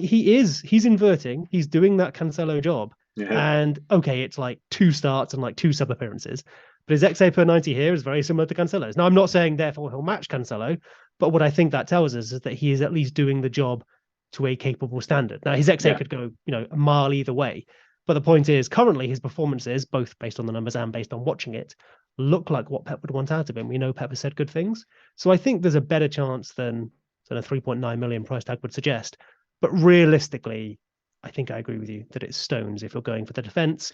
he's inverting. He's doing that Cancelo job. Yeah. And okay, it's like 2 starts and like 2 sub appearances. But his XA per 90 here is very similar to Cancelo's. Now, I'm not saying therefore he'll match Cancelo, but what I think that tells us is that he is at least doing the job to a capable standard. Now, his XA could go, a mile either way. But the point is, currently his performances, both based on the numbers and based on watching it, look like what Pep would want out of him. We know Pep has said good things. So I think there's a better chance than a 3.9 million price tag would suggest. But realistically, I think I agree with you that it's Stones if you're going for the defence.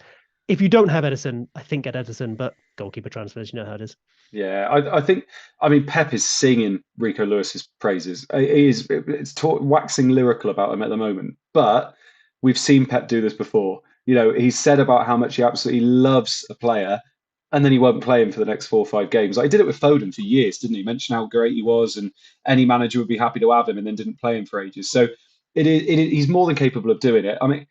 If you don't have Edison, I think get Edison, but goalkeeper transfers, you know how it is. Yeah, I mean, Pep is singing Rico Lewis's praises. It's waxing lyrical about him at the moment. But we've seen Pep do this before. He's said about how much he absolutely loves a player, and then he won't play him for the next 4 or 5 games. Like, he did it with Foden for years, didn't he? Mentioned how great he was, and any manager would be happy to have him, and then didn't play him for ages. So he's more than capable of doing it. I mean,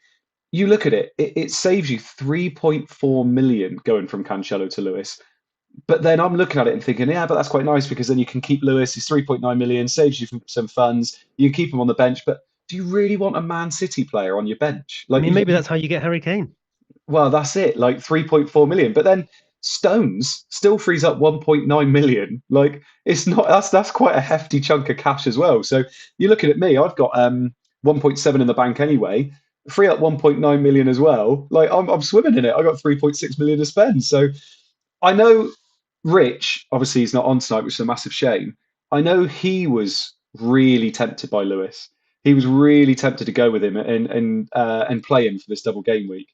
you look at it, it saves you 3.4 million going from Cancelo to Lewis. But then I'm looking at it and thinking, yeah, but that's quite nice because then you can keep Lewis. He's 3.9 million, saves you some funds. You can keep him on the bench. But do you really want a Man City player on your bench? Like, I mean, maybe that's how you get Harry Kane. Well, that's it, like 3.4 million. But then Stones still frees up 1.9 million. Like, it's not that's quite a hefty chunk of cash as well. So you're looking at me, I've got 1.7 in the bank anyway. Free up 1.9 million as well. Like, I'm swimming in it. I got 3.6 million to spend. So I know Rich, obviously, he's not on tonight, which is a massive shame. I know he was really tempted by Lewis. He was really tempted to go with him and play him for this double game week.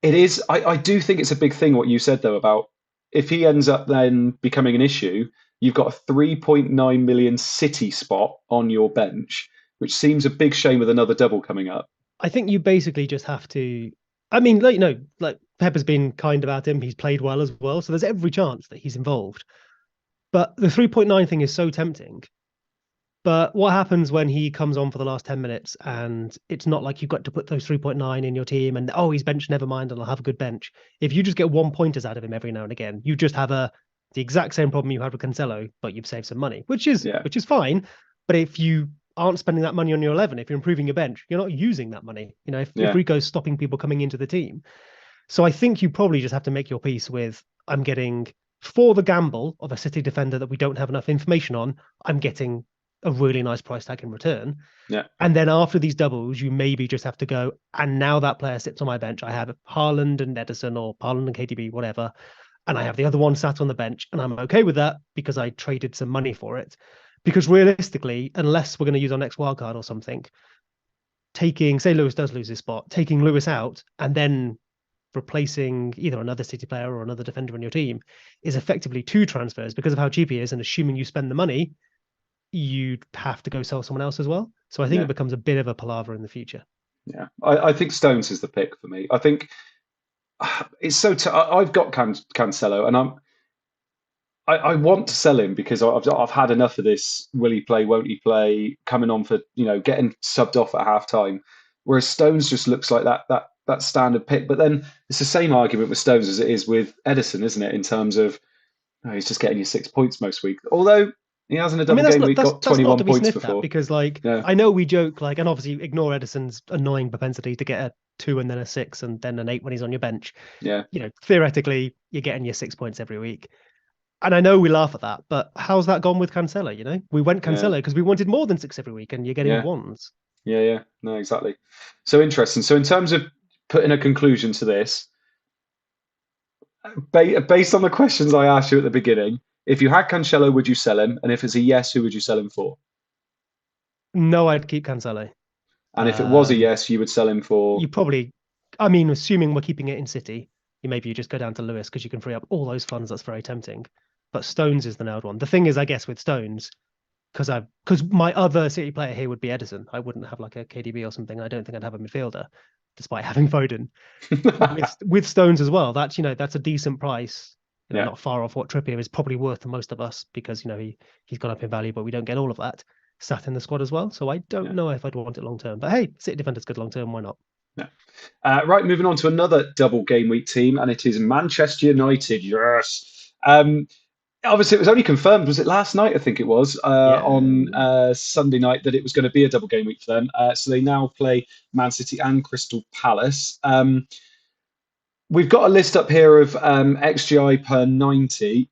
It is. I do think it's a big thing what you said though about if he ends up then becoming an issue, you've got a 3.9 million City spot on your bench, which seems a big shame with another double coming up. I think you basically just have to. I mean, like, like Pepper's been kind about him. He's played well as well, so there's every chance that he's involved. But the 3.9 thing is so tempting. But what happens when he comes on for the last 10 minutes and it's not like you've got to put those 3.9 in your team and, oh, he's bench, never mind, and I'll have a good bench. If you just get 1 pointers out of him every now and again, you just have the exact same problem you had with Cancelo, but you've saved some money, which is fine. But if you aren't spending that money on your 11, if you're improving your bench, you're not using that money. If Rico's stopping people coming into the team. So I think you probably just have to make your peace with, I'm getting, for the gamble of a City defender that we don't have enough information on, I'm getting a really nice price tag in return. Yeah. And then after these doubles, you maybe just have to go, and now that player sits on my bench. I have Haaland and Edison or Haaland and KDB, whatever. And I have the other one sat on the bench, and I'm okay with that because I traded some money for it. Because realistically, unless we're going to use our next wildcard or something, say Lewis does lose his spot, taking Lewis out and then replacing either another City player or another defender on your team is effectively 2 transfers because of how cheap he is. And assuming you spend the money, you'd have to go sell someone else as well. So I think it becomes a bit of a palaver in the future. Yeah, I think Stones is the pick for me. I think it's so. I've got Cancelo, and I want to sell him because I've had enough of this. Will he play? Won't he play? Coming on for getting subbed off at half time. Whereas Stones just looks like that standard pick. But then it's the same argument with Stones as it is with Edison, isn't it? In terms of he's just getting you 6 points most week. Although he hasn't a double game week got 21 points before. Because I know we joke and obviously ignore Edison's annoying propensity to get a 2 and then a 6 and then an 8 when he's on your bench. Yeah. Theoretically, you're getting your 6 points every week. And I know we laugh at that, but how's that gone with Cancelo? We went Cancelo because we wanted more than 6 every week, and you're getting ones. Yeah. No, exactly. So interesting. So in terms of putting a conclusion to this, based on the questions I asked you at the beginning, if you had Cancelo, would you sell him? And if it's a yes, who would you sell him for? No, I'd keep Cancelo. And if it was a yes, you would sell him for? You probably, assuming we're keeping it in City, you just go down to Lewis because you can free up all those funds. That's very tempting. But Stones is the nailed one. The thing is, I guess, with Stones, because my other City player here would be Edison. I wouldn't have like a KDB or something. I don't think I'd have a midfielder, despite having Foden. with Stones as well, that's a decent price. Not far off what Trippier is probably worth to most of us because he's gone up in value, but we don't get all of that sat in the squad as well. So I don't know if I'd want it long term. But hey, City defender's good long term. Why not? Yeah. Right, moving on to another double game week team, and it is Manchester United. Yes. Obviously, it was only confirmed. Was it last night? I think it was on Sunday night that it was going to be a double game week for them. So they now play Man City and Crystal Palace. We've got a list up here of XGI per 90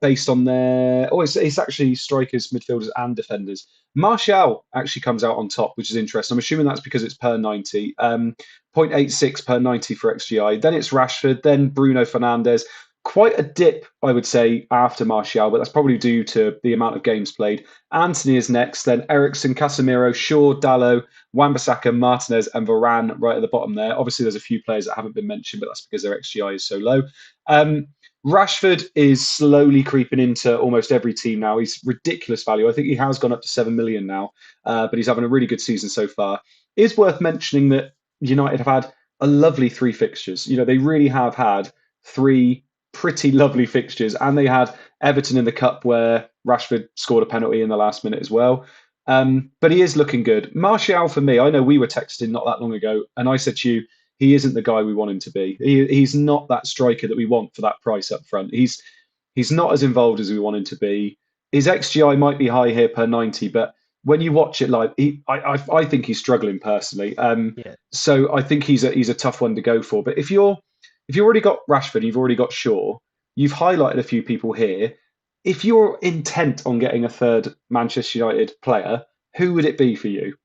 based on their. Oh, it's actually strikers, midfielders, and defenders. Martial actually comes out on top, which is interesting. I'm assuming that's because it's per 90. 0.86 per 90 for XGI. Then it's Rashford, then Bruno Fernandes. Quite a dip, I would say, after Martial, but that's probably due to the amount of games played. Anthony is next, then Eriksen, Casemiro, Shaw, Dalot, Wan-Bissaka, Martinez, and Varane right at the bottom there. Obviously, there's a few players that haven't been mentioned, but that's because their XGI is so low. Rashford is slowly creeping into almost every team now. He's ridiculous value. I think he has gone up to 7 million now, but he's having a really good season so far. It is worth mentioning that United have had a lovely 3 fixtures. They really have had 3 pretty lovely fixtures, and they had Everton in the cup where Rashford scored a penalty in the last minute as well. But he is looking good. Martial, for me, I know we were texting not that long ago, and I said to you, he isn't the guy we want him to be. He's not that striker that we want for that price up front. He's not as involved as we want him to be. His XGI might be high here per 90, but when you watch it live, I think he's struggling personally. So I think he's a tough one to go for. But if you've already got Rashford, you've already got Shaw, you've highlighted a few people here. If you're intent on getting a third Manchester United player, who would it be for you?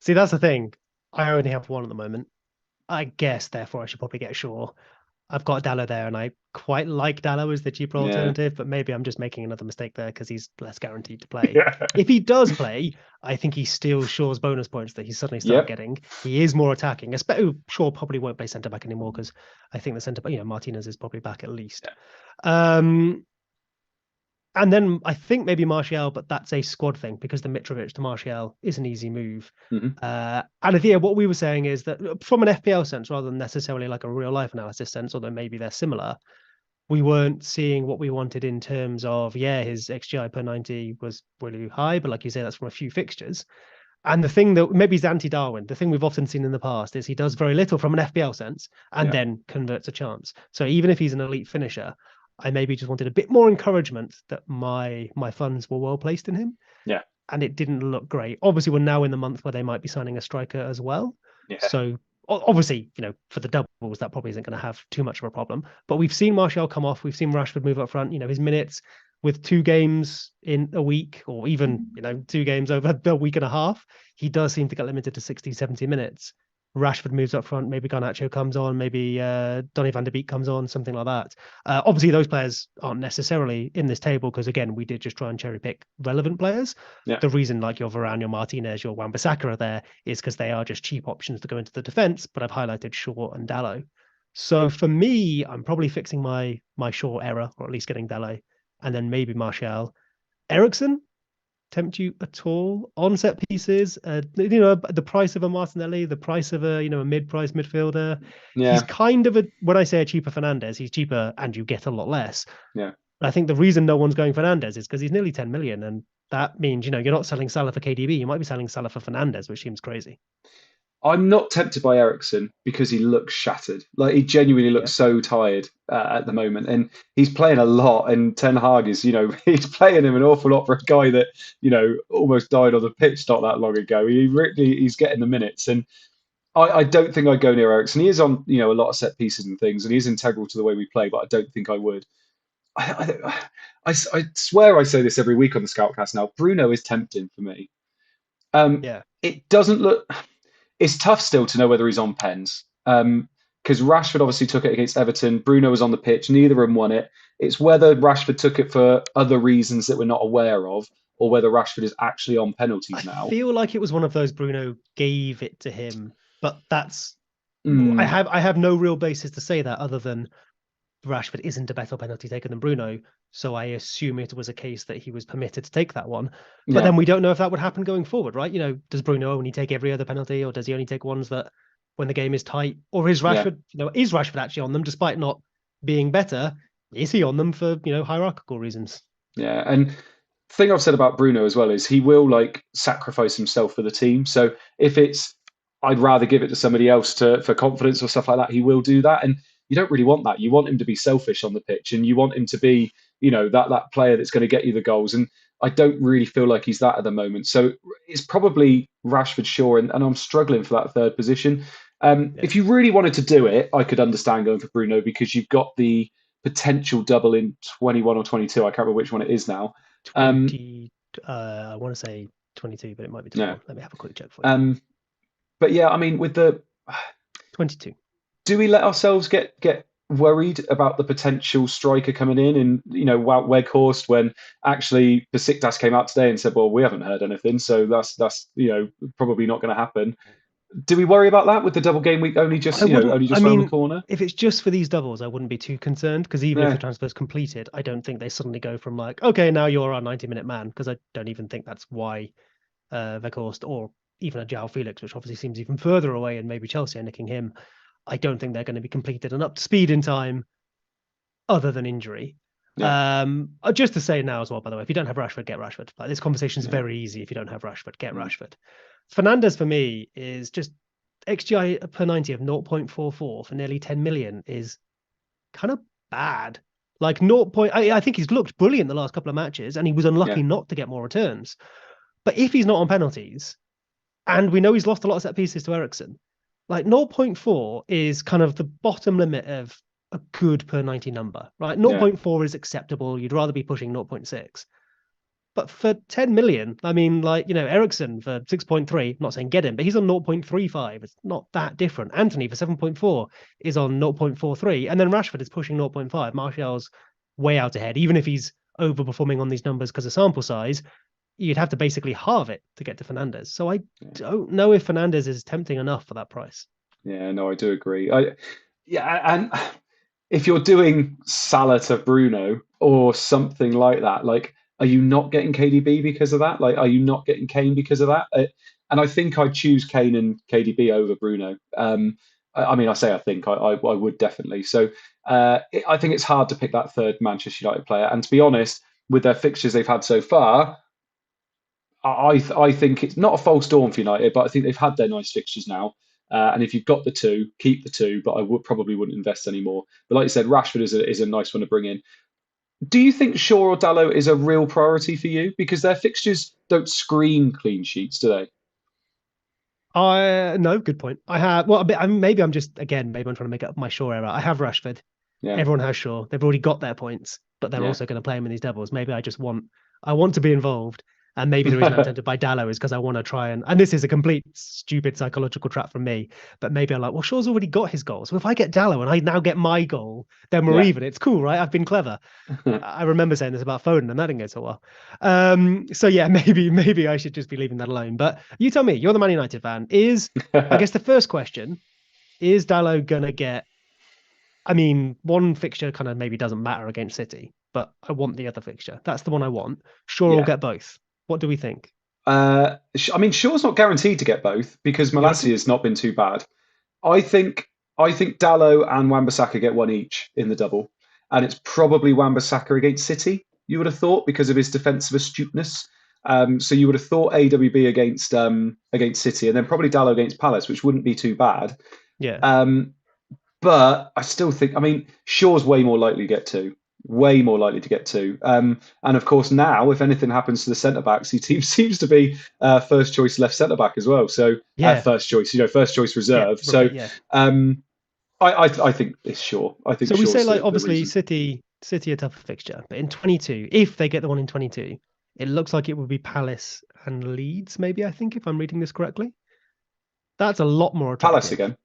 See, that's the thing. I only have one at the moment. I guess, therefore, I should probably get Shaw. I've got Dallo there, and I quite like Dallo as the cheaper alternative, but maybe I'm just making another mistake there because he's less guaranteed to play. Yeah. If he does play, I think he steals Shaw's bonus points that he suddenly started getting. He is more attacking. Shaw probably won't play centre back anymore because I think the centre back, Martinez is probably back at least. And then I think maybe Martial, but that's a squad thing because the Mitrovic to Martial is an easy move. And what we were saying is that from an FPL sense, rather than necessarily like a real life analysis sense, although maybe they're similar, we weren't seeing what we wanted in terms of, his XGI per 90 was really high, but like you say, that's from a few fixtures. And the thing that maybe is anti-Darwin, the thing we've often seen in the past is he does very little from an FPL sense and then converts a chance. So even if he's an elite finisher, I maybe just wanted a bit more encouragement that my funds were well placed in him. Yeah. And it didn't look great. Obviously, we're now in the month where they might be signing a striker as well. Yeah. So obviously, for the doubles, that probably isn't going to have too much of a problem. But we've seen Martial come off. We've seen Rashford move up front. His minutes with 2 games in a week, or even, 2 games over a week and a half, he does seem to get limited to 60, 70 minutes. Rashford moves up front, maybe Garnacho comes on, maybe Donny van de Beek comes on, something like that. Obviously, those players aren't necessarily in this table because, again, we did just try and cherry pick relevant players. Yeah. The reason, like your Varane, your Martinez, your Wan-Bissaka are there is because they are just cheap options to go into the defence, but I've highlighted Shaw and Dallo. So for me, I'm probably fixing my Shaw error, or at least getting Dallo, and then maybe Martial. Eriksen, tempt you at all on set pieces? The price of a Martinelli, the price of a mid-price midfielder. Yeah. He's kind of when I say a cheaper Fernandes, he's cheaper and you get a lot less. Yeah. But I think the reason no one's going Fernandes is because he's nearly 10 million, and that means you're not selling Salah for KDB. You might be selling Salah for Fernandes, which seems crazy. I'm not tempted by Eriksen because he looks shattered. Like, he genuinely looks so tired at the moment, and he's playing a lot. And Ten Hag is, he's playing him an awful lot for a guy that, almost died on the pitch not that long ago. He's getting the minutes, and I don't think I'd go near Eriksen. He is on, a lot of set pieces and things, and he is integral to the way we play, but I don't think I would. I swear I say this every week on the Scoutcast now. Bruno is tempting for me. It doesn't look. It's tough still to know whether he's on pens, because Rashford obviously took it against Everton. Bruno was on the pitch. Neither of them won it. It's whether Rashford took it for other reasons that we're not aware of, or whether Rashford is actually on penalties now. I feel like it was one of those Bruno gave it to him, but that's I have no real basis to say that other than Rashford isn't a better penalty taker than Bruno, so I assume it was a case that he was permitted to take that one. But then we don't know if that would happen going forward, right? Does Bruno only take every other penalty, or does he only take ones that when the game is tight? Or is Rashford, is Rashford actually on them despite not being better? Is he on them for, hierarchical reasons? Yeah, and the thing I've said about Bruno as well is he will sacrifice himself for the team. So if it's I'd rather give it to somebody else for confidence or stuff like that, he will do that. And you don't really want that. You want him to be selfish on the pitch, and you want him to be, that player that's going to get you the goals. And I don't really feel like he's that at the moment. So it's probably Rashford, Shaw, and I'm struggling for that third position. If you really wanted to do it, I could understand going for Bruno because you've got the potential double in 21 or 22. I can't remember which one it is now. 20, I want to say 22, but it might be 21. Let me have a quick check for you. But yeah, I mean, with the 22. Do we let ourselves get worried about the potential striker coming in and, Wout Weghorst, when actually Besiktas came out today and said, well, we haven't heard anything, so that's probably not going to happen. Do we worry about that with the double game week only just around the corner? If it's just for these doubles, I wouldn't be too concerned, because even if the transfer's completed, I don't think they suddenly go from okay, now you're our 90-minute man, because I don't even think that's why Weghorst or even a João Felix, which obviously seems even further away, and maybe Chelsea are nicking him. I don't think they're going to be completed and up to speed in time, other than injury. Just to say now as well, by the way, if you don't have Rashford, get Rashford. This conversation is very easy. If you don't have Rashford, get Rashford. Fernandes for me is just XGI per 90 of 0.44 for nearly 10 million is kind of bad. I think he's looked brilliant the last couple of matches, and he was unlucky not to get more returns. But if he's not on penalties, and we know he's lost a lot of set pieces to Eriksen, 0.4 is kind of the bottom limit of a good per 90 number, right? 0.4 is acceptable. You'd rather be pushing 0.6. But for 10 million, I mean, like, Ericsson for 6.3, I'm not saying get him, but he's on 0.35. It's not that different. Anthony for 7.4 is on 0.43. And then Rashford is pushing 0.5. Martial's way out ahead. Even if he's overperforming on these numbers because of sample size, you'd have to basically halve it to get to Fernandes. So I don't know if Fernandes is tempting enough for that price. Yeah, no, I do agree. And if you're doing Salah to Bruno or something like that, like, are you not getting KDB because of that? Like, are you not getting Kane because of that? And I think I'd choose Kane and KDB over Bruno. I mean, I say I think I would definitely. So I think it's hard to pick that third Manchester United player. And to be honest, with their fixtures they've had so far, I think it's not a false dawn for United, but I think they've had their nice fixtures now. And if you've got the two, keep the two. But I probably wouldn't invest anymore. But like you said, Rashford is a nice one to bring in. Do you think Shaw or Dalot is a real priority for you? Because their fixtures don't scream clean sheets, do they? No, good point. I have, well, maybe I'm trying to make up my Shaw error. I have Rashford. Yeah, Everyone has Shaw. They've already got their points, but they're yeah. also going to play him in these doubles. Maybe I want to be involved. And maybe the reason I'm tempted by Dallo is because I want to try and this is a complete stupid psychological trap from me, but maybe I'm like, well, Shaw's already got his goal. So if I get Dallo and I now get my goal, then we're even. It's cool, right? I've been clever. I remember saying this about Foden and that didn't go so well. So yeah, maybe I should just be leaving that alone. But you tell me, you're the Man United fan. I guess the first question, is Dallo going to get, I mean, one fixture kind of maybe doesn't matter against City, but I want the other fixture. That's the one I want. Shaw will get both. What do we think? I mean, Shaw's not guaranteed to get both because Malacia has not been too bad. I think Dallo and Wan-Bissaka get one each in the double, and it's probably Wan-Bissaka against City. You would have thought because of his defensive astuteness. So you would have thought AWB against City, and then probably Dallo against Palace, which wouldn't be too bad. Yeah. But I still think, I mean, Shaw's way more likely to get two. Way more likely to get two. And of course, now, if anything happens to the centre backs, he seems to be first choice left centre back as well. So first choice reserve. I think it's Shaw. I think so. We Shaw's say, like, obviously City a tougher fixture, but in 22, if they get the one in 22, it looks like it would be Palace and Leeds. Maybe, I think, if I'm reading this correctly, that's a lot more attractive. Palace again.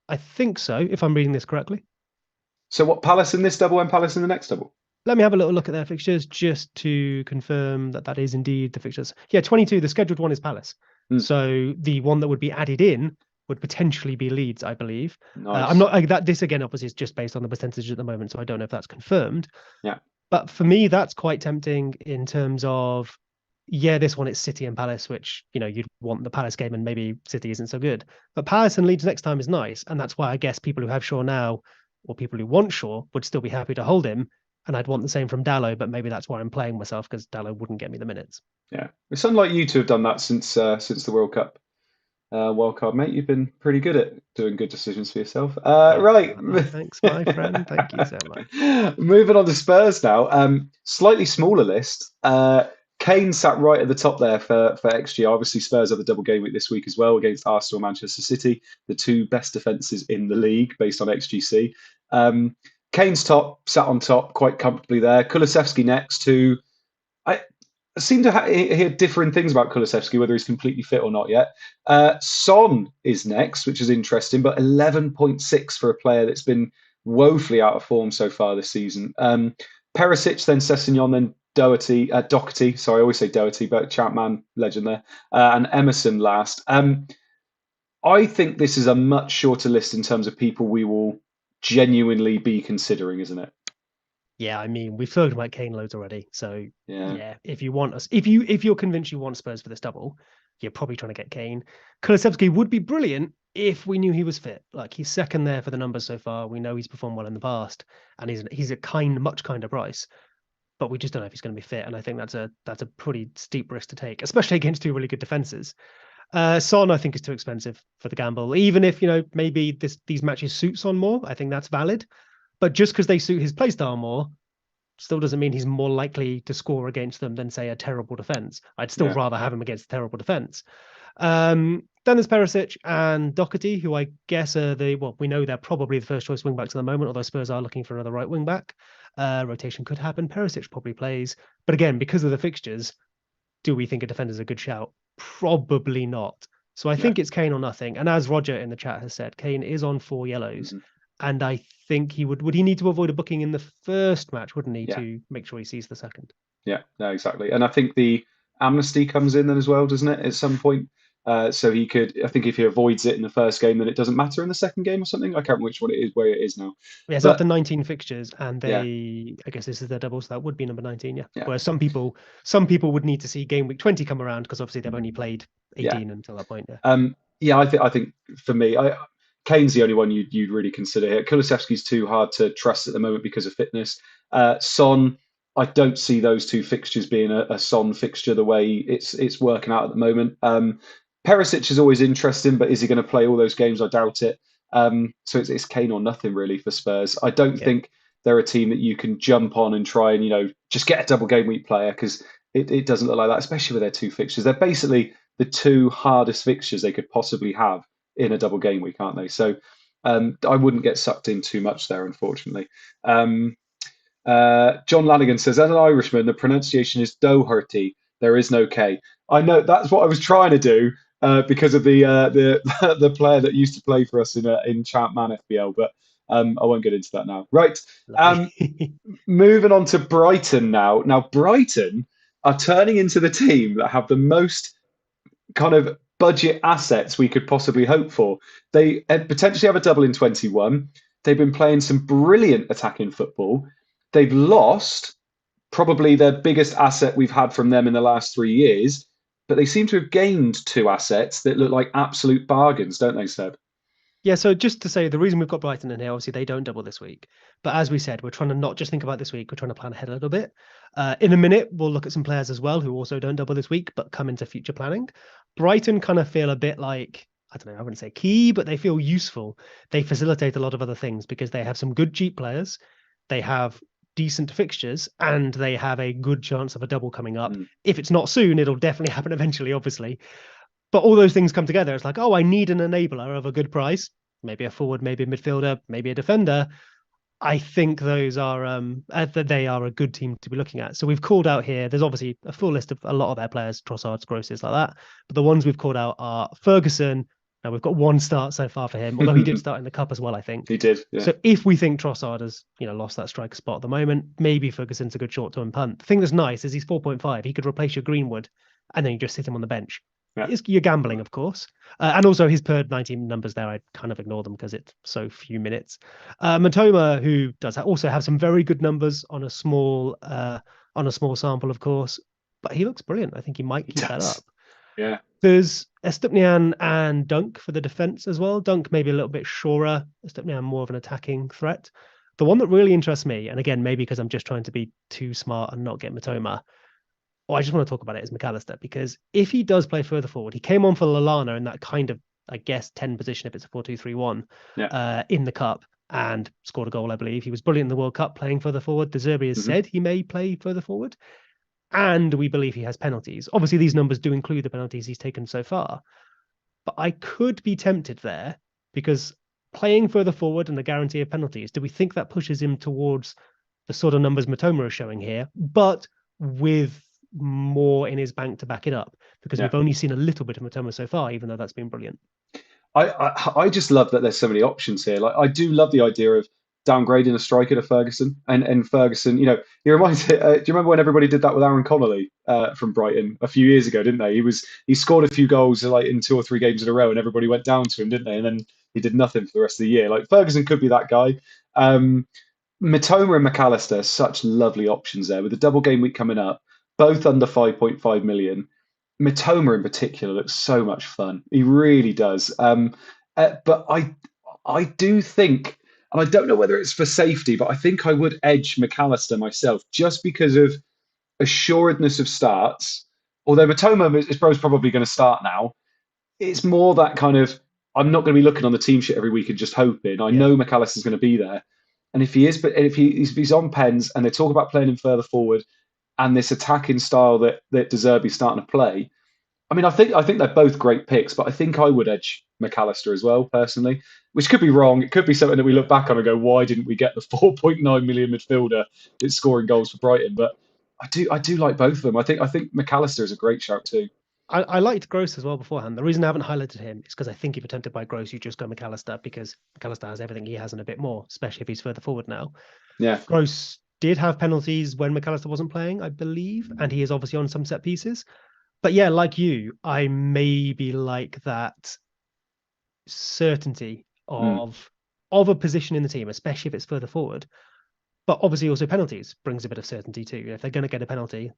I think so, if I'm reading this correctly. So what, Palace in this double and Palace in the next double? Let me have a little look at their fixtures just to confirm that is indeed the fixtures. Yeah, 22, the scheduled one is Palace. So the one that would be added in would potentially be Leeds, I believe. Nice. I'm not, this again, obviously, is just based on the percentage at the moment, so I don't know if that's confirmed. Yeah. But for me, that's quite tempting in terms of, this one it's City and Palace, which, you'd want the Palace game and maybe City isn't so good. But Palace and Leeds next time is nice. And that's why I guess people who have Shaw now, or people who want Shaw, would still be happy to hold him. And I'd want the same from Dallo, but maybe that's why I'm playing myself, because Dallo wouldn't get me the minutes. Yeah. It's unlike you to have done that since the World Cup. Wildcard, mate. You've been pretty good at doing good decisions for yourself. Right. Thanks, my friend. Thank you so much. Moving on to Spurs now. Slightly smaller list. Kane sat right at the top there for XG. Obviously, Spurs have the double game week this week as well against Arsenal and Manchester City, the two best defences in the league based on XGC. Kane's sat on top quite comfortably there. Kulusevski next, who I seem to hear different things about Kulusevski, whether he's completely fit or not yet. Son is next, which is interesting, but 11.6 for a player that's been woefully out of form so far this season. Perisic, then Sessegnon, then Doherty. Sorry, I always say Doherty, but Champman, legend there. And Emerson last. I think this is a much shorter list in terms of people we will genuinely be considering, isn't it? Yeah, I mean, we've spoken about Kane loads already. So yeah, if you want us, if you're convinced you want Spurs for this double, you're probably trying to get Kane. Kulusevski would be brilliant if we knew he was fit. Like, he's second there for the numbers so far. We know he's performed well in the past, and he's a much kinder price. But we just don't know if he's going to be fit, and I think that's a pretty steep risk to take, especially against two really good defenses. Son, I think, is too expensive for the gamble. Even if maybe these matches suit Son more, I think that's valid. But just because they suit his playstyle more, still doesn't mean he's more likely to score against them than, say, a terrible defense. I'd still rather have him against a terrible defense. Then there's Perisic and Doherty, who I guess are we know they're probably the first choice wing backs at the moment, although Spurs are looking for another right wing back. Rotation could happen. Perisic probably plays. But again, because of the fixtures, do we think a defender's a good shout? Probably not. So I think it's Kane or nothing. And as Roger in the chat has said, Kane is on 4 yellows. And I think he would he need to avoid a booking in the first match, wouldn't he, to make sure he sees the second? Yeah, no, exactly. And I think the amnesty comes in then as well, doesn't it, at some point? So he could, I think if he avoids it in the first game, then it doesn't matter in the second game or something. I can't remember which one it is, where it is now. Yeah, it's after 19 fixtures, and I guess this is their double, so that would be number 19, yeah. Whereas some people would need to see game week 20 come around because obviously they've only played 18 until that point. I think for me, Kane's the only one you'd really consider here. Kulusevski's too hard to trust at the moment because of fitness. Son, I don't see those two fixtures being a Son fixture the way it's working out at the moment. Perisic is always interesting, but is he going to play all those games? I doubt it. So it's Kane or nothing really for Spurs. I don't think they're a team that you can jump on and try and just get a double game week player, because it doesn't look like that, especially with their two fixtures. They're basically the two hardest fixtures they could possibly have in a double game week, aren't they? So I wouldn't get sucked in too much there, unfortunately. John Lanigan says, as an Irishman, the pronunciation is Doherty. There is no K. I know that's what I was trying to do because of the player that used to play for us in Champ Man FBL, but I won't get into that now. Right. Moving on to Brighton now. Now, Brighton are turning into the team that have the most kind of budget assets we could possibly hope for. They potentially have a double in 21. They've been playing some brilliant attacking football. They've lost probably their biggest asset we've had from them in the last 3 years, but they seem to have gained two assets that look like absolute bargains, don't they, Seb? Yeah, so just to say, the reason we've got Brighton in here, obviously they don't double this week. But as we said, we're trying to not just think about this week, we're trying to plan ahead a little bit. In a minute, we'll look at some players as well who also don't double this week, but come into future planning. Brighton kind of feel a bit like, I don't know, I wouldn't say key, but they feel useful. They facilitate a lot of other things because they have some good cheap players. They have decent fixtures and they have a good chance of a double coming up. If it's not soon, it'll definitely happen eventually, obviously. But all those things come together. It's like, oh, I need an enabler of a good price, maybe a forward, maybe a midfielder, maybe a defender. I think those are they are a good team to be looking at. So we've called out here. There's obviously a full list of a lot of their players, Trossards, Grosses, like that. But the ones we've called out are Ferguson. Now we've got one start so far for him, although he did start in the cup as well, I think. He did. Yeah. So if we think Trossard has lost that striker spot at the moment, maybe Ferguson's a good short-term punt. The thing that's nice is he's 4.5. He could replace your Greenwood, and then you just sit him on the bench. Yeah. You're gambling, of course. And also his per 19 numbers there, I kind of ignore them because it's so few minutes. Matoma, who does also have some very good numbers on a small sample, of course, but he looks brilliant. I think he might keep that up. Yeah. There's Estupinian and Dunk for the defense as well. Dunk maybe a little bit surer. Estupinian more of an attacking threat. The one that really interests me, and again, maybe because I'm just trying to be too smart and not get Matoma, I just want to talk about it, is McAllister, because if he does play further forward, he came on for Lallana in that kind of, I guess, 10 position if it's a 4-2-3-1 in the cup and scored a goal, I believe. He was brilliant in the World Cup playing further forward. De Zerbi has said he may play further forward, and we believe he has penalties. Obviously, these numbers do include the penalties he's taken so far, but I could be tempted there because playing further forward and the guarantee of penalties, do we think that pushes him towards the sort of numbers Matoma is showing here, but with more in his bank to back it up, because we've only seen a little bit of Matoma so far, even though that's been brilliant. I just love that there's so many options here. Like, I do love the idea of downgrading a striker to Ferguson, and Ferguson, he reminds me. Do you remember when everybody did that with Aaron Connolly from Brighton a few years ago? Didn't they? He scored a few goals like in 2 or 3 games in a row, and everybody went down to him, didn't they? And then he did nothing for the rest of the year. Like, Ferguson could be that guy. Matoma and McAllister, such lovely options there with the double game week coming up. Both under 5.5 million. Matoma in particular looks so much fun. He really does. But I do think, and I don't know whether it's for safety, but I think I would edge McAllister myself just because of assuredness of starts. Although Matoma is probably going to start now. It's more that kind of, I'm not going to be looking on the team sheet every week and just hoping. I know McAllister's going to be there. And if he is, but if he's on pens and they talk about playing him further forward, and this attacking style that De Zerbi's starting to play, I mean, I think they're both great picks, but I think I would edge McAllister as well, personally, which could be wrong. It could be something that we look back on and go, why didn't we get the 4.9 million midfielder that's scoring goals for Brighton? But I do like both of them. I think McAllister is a great shout too. I liked Gross as well beforehand. The reason I haven't highlighted him is because I think if you're tempted by Gross, you just go McAllister because McAllister has everything he has and a bit more, especially if he's further forward now. Yeah. Gross did have penalties when McAllister wasn't playing, I believe, and he is obviously on some set pieces. But yeah, like you, I maybe like that certainty of a position in the team, especially if it's further forward. But obviously also penalties brings a bit of certainty too. If they're going to get a penalty,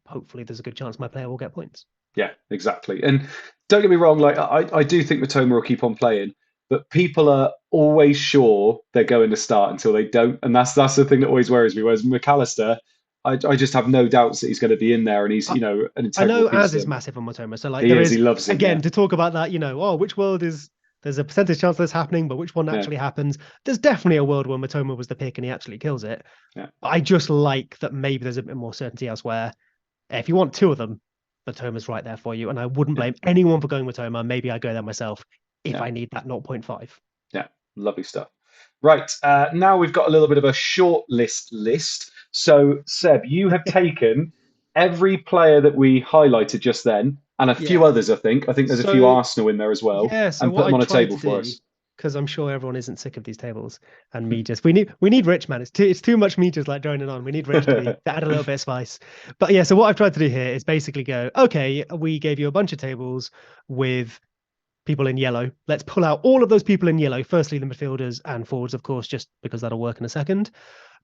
hopefully there's a good chance my player will get points. Yeah, exactly. And don't get me wrong, like I do think Matoma will keep on playing, but people are always sure they're going to start until they don't. And that's the thing that always worries me. Whereas McAllister, I just have no doubts that he's going to be in there and he's, an integral I know piece Az of is them. massive on Matoma. So like He loves him, again, yeah. to talk about that, which world is there's a percentage chance of this happening, but which one actually happens? There's definitely a world where Matoma was the pick and he actually kills it. Yeah. I just like that maybe there's a bit more certainty elsewhere. If you want two of them, Matoma's right there for you. And I wouldn't blame anyone for going Matoma. Maybe I go there myself if I need that 0.5. Yeah, lovely stuff. Right, now we've got a little bit of a short list. So, Seb, you have taken every player that we highlighted just then, and a few others, I think. I think there's a few Arsenal in there as well. Yeah, so and put them on a table for us. Because I'm sure everyone isn't sick of these tables, and me just we need Rich, man. It's too much me just like joining on. We need Rich to add a little bit of spice. But yeah, so what I've tried to do here is basically go, okay, we gave you a bunch of tables with people in yellow. Let's pull out all of those people in yellow. Firstly, the midfielders and forwards, of course, just because that'll work in a second.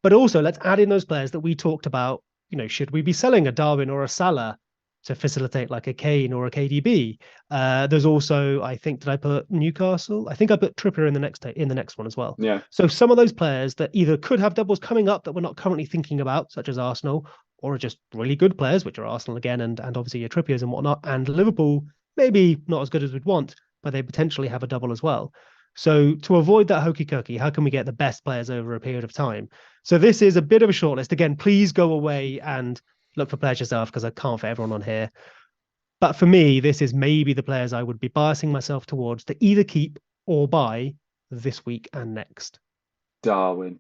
But also let's add in those players that we talked about. Should we be selling a Darwin or a Salah to facilitate like a Kane or a KDB? There's also, I think, did I put Newcastle? I think I put Trippier in the next one as well. Yeah. So some of those players that either could have doubles coming up that we're not currently thinking about, such as Arsenal, or are just really good players, which are Arsenal again, and obviously your Trippiers and whatnot, and Liverpool, maybe not as good as we'd want, but they potentially have a double as well. So to avoid that hokey cokey, how can we get the best players over a period of time? So this is a bit of a shortlist. Again, please go away and look for players yourself because I can't fit everyone on here. But for me, this is maybe the players I would be biasing myself towards to either keep or buy this week and next. Darwin.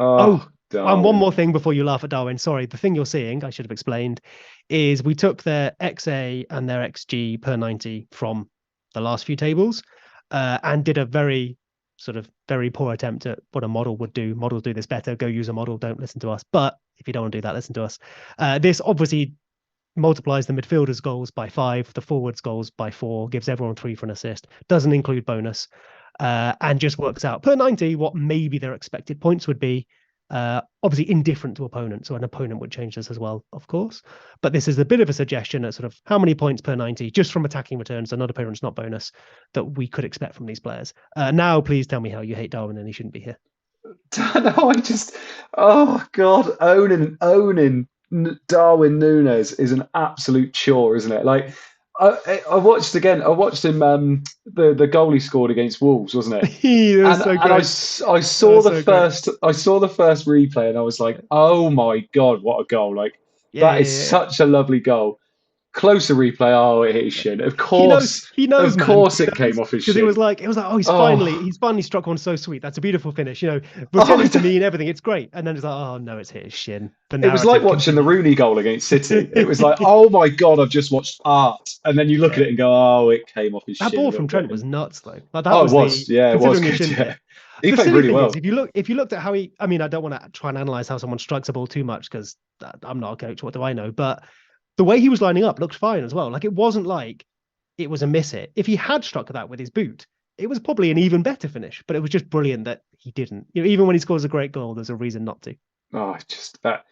Darwin. And one more thing before you laugh at Darwin. Sorry, the thing you're seeing, I should have explained, is we took their XA and their XG per 90 from the last few tables and did a very poor attempt at what a model would do. Models do this better. Go use a model. Don't listen to us. But if you don't want to do that, listen to us. This obviously multiplies the midfielders' goals by 5, the forwards' goals by 4, gives everyone 3 for an assist, doesn't include bonus, and just works out per 90 what maybe their expected points would be. Obviously indifferent to opponent, so an opponent would change this as well, of course. But this is a bit of a suggestion at sort of how many points per 90 just from attacking returns, so not appearance, not bonus, that we could expect from these players. Now, please tell me how you hate Darwin and he shouldn't be here. No, oh God, owning Darwin Núñez is an absolute chore, isn't it? Like, I watched him. The goal he scored against Wolves, wasn't it? I saw the first replay, and I was like, "Oh my God, what a goal! Like that is such a lovely goal." Closer replay, oh, it hit his shin. Of course, he knows. Of course, it came off his shin. Because it was like, oh, he's finally struck one so sweet. That's a beautiful finish. Pretending to me and everything, it's great. And then it's like, oh no, it's hit his shin. It was like watching the Rooney goal against City. It was like, oh my God, I've just watched art. And then you look at it and go, oh, it came off his shin. That ball from Trent was nuts, though. Like, it was good. Yeah. He played really well. If you looked at how I don't want to try and analyze how someone strikes a ball too much because I'm not a coach. What do I know? But the way he was lining up looked fine as well. Like, it wasn't like it was a miss hit. If he had struck that with his boot, it was probably an even better finish, but it was just brilliant that he didn't. Even when he scores a great goal, there's a reason not to. Oh, just that.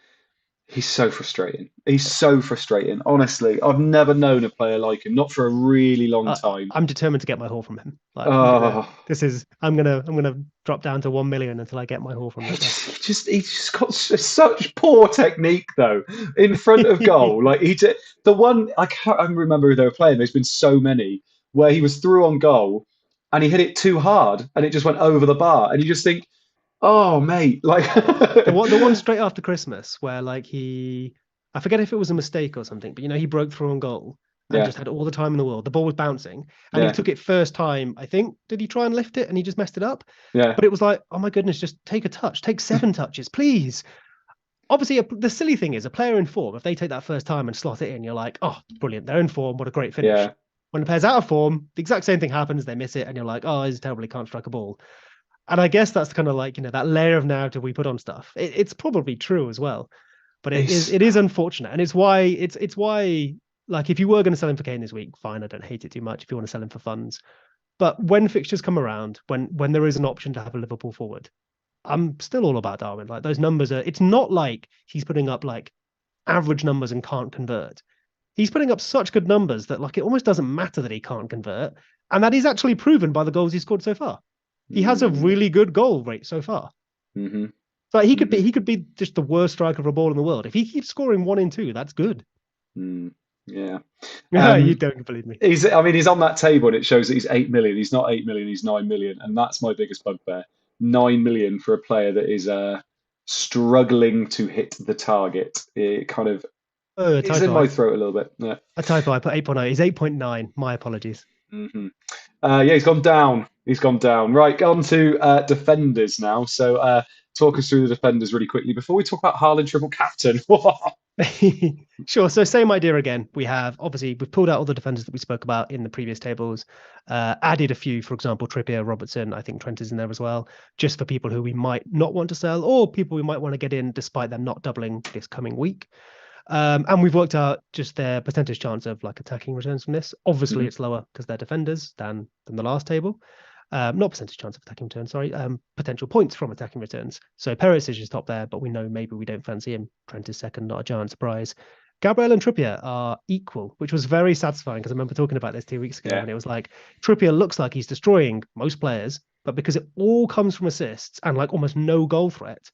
He's so frustrating. He's so frustrating. Honestly, I've never known a player like him. Not for a really long time. I'm determined to get my haul from him. Like, I'm gonna drop down to 1 million until I get my haul from him. He's got such poor technique though in front of goal. Like the one I can't remember who they were playing. There's been so many where he was through on goal and he hit it too hard and it just went over the bar. And you just think, oh, mate, like the one straight after Christmas where like I forget if it was a mistake or something, but he broke through on goal and just had all the time in the world. The ball was bouncing and he took it first time. I think, did he try and lift it and he just messed it up? Yeah. But it was like, oh my goodness, just take a touch, take 7 touches, please. obviously, the silly thing is a player in form, if they take that first time and slot it in, you're like, oh, brilliant. They're in form. What a great finish. Yeah. When the player's out of form, the exact same thing happens. They miss it. And you're like, oh, he's terrible. He can't strike a ball. And I guess that's kind of like, that layer of narrative we put on stuff. It's probably true as well. But it is unfortunate. And it's why, like, if you were going to sell him for Kane this week, fine. I don't hate it too much if you want to sell him for funds. But when fixtures come around, when there is an option to have a Liverpool forward, I'm still all about Darwin. Like, those numbers it's not like he's putting up like average numbers and can't convert. He's putting up such good numbers that like it almost doesn't matter that he can't convert. And that is actually proven by the goals he's scored so far. He has a really good goal rate so far. Mm-hmm. So he could be just the worst striker of a ball in the world. If he keeps scoring 1 in 2, that's good. Yeah. You don't believe me. He's on that table and it shows that he's 8 million. He's not 8 million, he's 9 million. And that's my biggest bugbear. 9 million for a player that is struggling to hit the target. It kind of is in my throat a little bit. Yeah. A typo. I put 8.0. He's 8.9. My apologies. Mm-hmm. He's gone down. Right, on to defenders now. So talk us through the defenders really quickly before we talk about Haaland triple captain. Sure. So same idea again. We've pulled out all the defenders that we spoke about in the previous tables, added a few, for example, Trippier, Robertson. I think Trent is in there as well, just for people who we might not want to sell or people we might want to get in despite them not doubling this coming week. And we've worked out just their percentage chance of like attacking returns from this. Obviously, it's lower because they're defenders than the last table. Not percentage chance of attacking returns, sorry. Potential points from attacking returns. So Perez is just top there, but we know maybe we don't fancy him. Trent is second, not a giant surprise. Gabriel and Trippier are equal, which was very satisfying because I remember talking about this 2 weeks ago, and it was like Trippier looks like he's destroying most players, but because it all comes from assists and like almost no goal threat,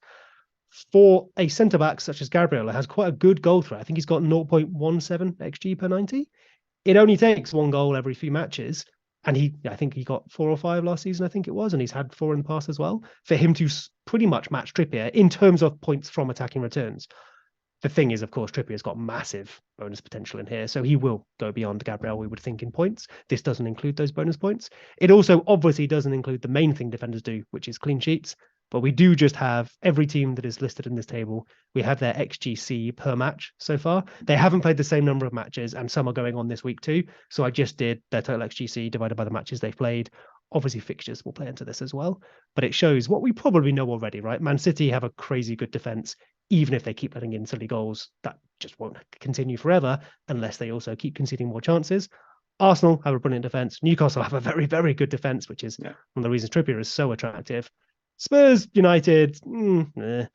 for a centre back such as Gabriel, who has quite a good goal threat. I think he's got 0.17 xG per 90. It only takes 1 goal every few matches. And I think he got 4 or 5 last season, I think it was, and he's had 4 in the past as well, for him to pretty much match Trippier in terms of points from attacking returns. The thing is, of course, Trippier's got massive bonus potential in here, so he will go beyond Gabriel, we would think, in points. This doesn't include those bonus points. It also obviously doesn't include the main thing defenders do, which is clean sheets. But we do just have every team that is listed in this table. We have their XGC per match so far. They haven't played the same number of matches, and some are going on this week too. So I just did their total XGC divided by the matches they've played. Obviously, fixtures will play into this as well. But it shows what we probably know already, right? Man City have a crazy good defense. Even if they keep letting in silly goals, that just won't continue forever unless they also keep conceding more chances. Arsenal have a brilliant defense. Newcastle have a very, very good defense, which is one of the reasons Trippier is so attractive. Spurs, United, and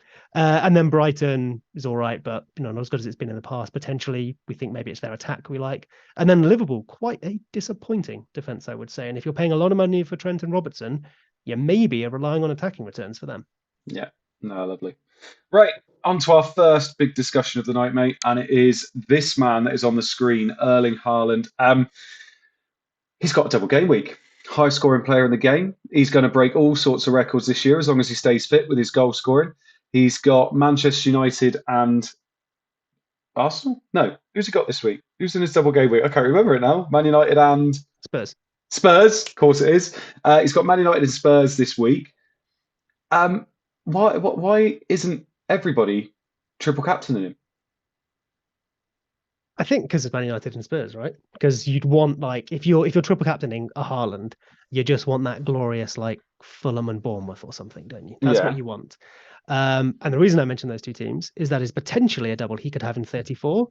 then Brighton is all right, but not as good as it's been in the past. Potentially, we think maybe it's their attack we like. And then Liverpool, quite a disappointing defence, I would say. And if you're paying a lot of money for Trent and Robertson, you maybe are relying on attacking returns for them. Yeah, no, lovely. Right, on to our first big discussion of the night, mate, and it is this man that is on the screen, Erling Haaland. He's got a double game week. High scoring player in the game. He's going to break all sorts of records this year as long as he stays fit with his goal scoring. He's got Manchester United and Arsenal? No. Who's he got this week? Who's in his double game week? I can't remember it now. Man United and Spurs. Spurs, of course it is. He's got Man United and Spurs this week. Why isn't everybody triple captaining him? I think because it's Man United and Spurs, right? Because you'd want, like, if you're triple captaining a Haaland, you just want that glorious like Fulham and Bournemouth or something, don't you? That's what you want. And the reason I mentioned those two teams is that is potentially a double he could have in 34.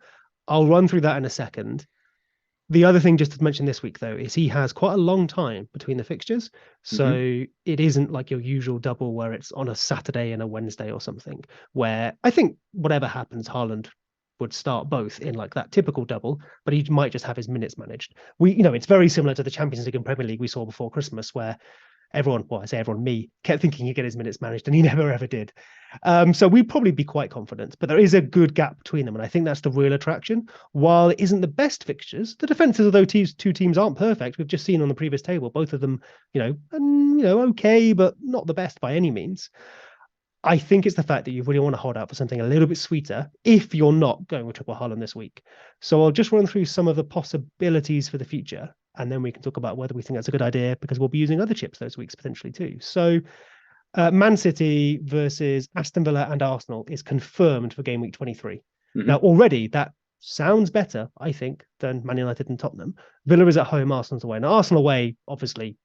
I'll run through that in a second. The other thing just to mention this week, though, is he has quite a long time between the fixtures. So it isn't like your usual double where it's on a Saturday and a Wednesday or something, where I think whatever happens, Haaland would start both in like that typical double, but he might just have his minutes managed. It's very similar to the Champions League and Premier League we saw before Christmas, where me, kept thinking he'd get his minutes managed and he never ever did. So we'd probably be quite confident, but there is a good gap between them. And I think that's the real attraction. While it isn't the best fixtures, the defenses of those two teams aren't perfect. We've just seen on the previous table, both of them, okay, but not the best by any means. I think it's the fact that you really want to hold out for something a little bit sweeter if you're not going with triple Haaland this week. So I'll just run through some of the possibilities for the future, and then we can talk about whether we think that's a good idea, because we'll be using other chips those weeks potentially too. So Man City versus Aston Villa and Arsenal is confirmed for game week 23. Mhm. Now, already that sounds better, I think, than Man United and Tottenham. Villa is at home, Arsenal's away. Now, Arsenal away, obviously,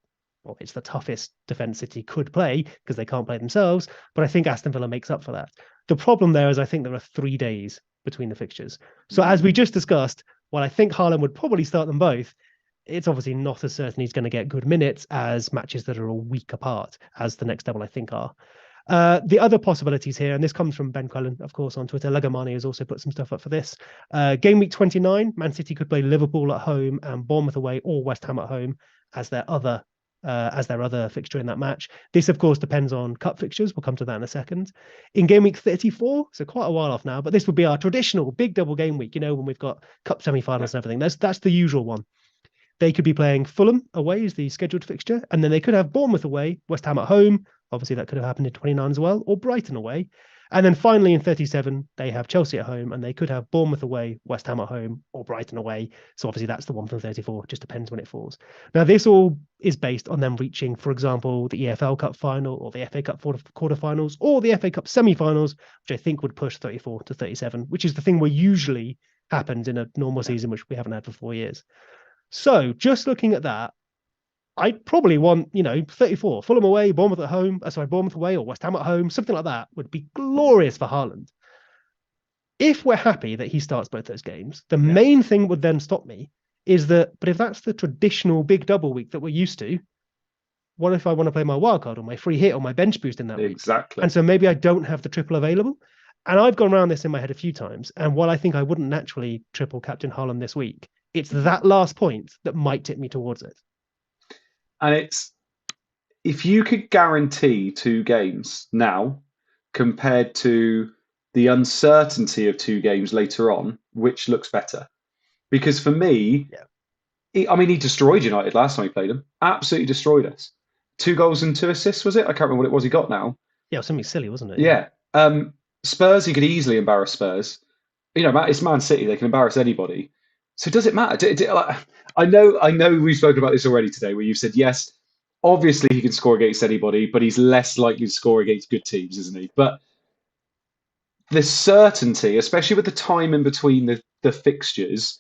well, it's the toughest defence City could play because they can't play themselves, but I think Aston Villa makes up for that. The problem there is I think there are 3 days between the fixtures. So as we just discussed, while I think Haaland would probably start them both, it's obviously not as certain he's going to get good minutes as matches that are a week apart, as the next double I think are. The other possibilities here, and this comes from Ben Quellen, of course, on Twitter. Legamani has also put some stuff up for this. Game week 29, Man City could play Liverpool at home and Bournemouth away, or West Ham at home as their other fixture in that match. This, of course, depends on cup fixtures. We'll come to that in a second. In game week 34, so quite a while off now, but this would be our traditional big double game week, when we've got cup semi-finals and everything. That's the usual one. They could be playing Fulham away as the scheduled fixture, and then they could have Bournemouth away, West Ham at home. Obviously, that could have happened in 29 as well, or Brighton away. And then finally in 37, they have Chelsea at home, and they could have Bournemouth away, West Ham at home, or Brighton away. So obviously that's the one from 34. Just depends when it falls. Now, this all is based on them reaching, for example, the EFL Cup final, or the FA Cup quarterfinals, or the FA Cup semi-finals, which I think would push 34 to 37, which is the thing where usually happens in a normal season, which we haven't had for 4 years. So just looking at that, I'd probably want, 34, Fulham away, Bournemouth at home, Bournemouth away or West Ham at home, something like that would be glorious for Haaland. If we're happy that he starts both those games, the main thing would then stop me is that, but if that's the traditional big double week that we're used to, what if I want to play my wildcard or my free hit or my bench boost in that week? Exactly. And so maybe I don't have the triple available. And I've gone around this in my head a few times. And while I think I wouldn't naturally triple captain Haaland this week, it's that last point that might tip me towards it. And it's, if you could guarantee 2 games now compared to the uncertainty of 2 games later on, which looks better? Because for me, he destroyed United last time he played them. Absolutely destroyed us. 2 goals and 2 assists, was it? I can't remember what it was he got now. Yeah, it was something silly, wasn't it? Yeah. Spurs, he could easily embarrass Spurs. It's Man City. They can embarrass anybody. So does it matter? I know we've spoken about this already today, where you've said, yes, obviously he can score against anybody, but he's less likely to score against good teams, isn't he? But the certainty, especially with the time in between the fixtures,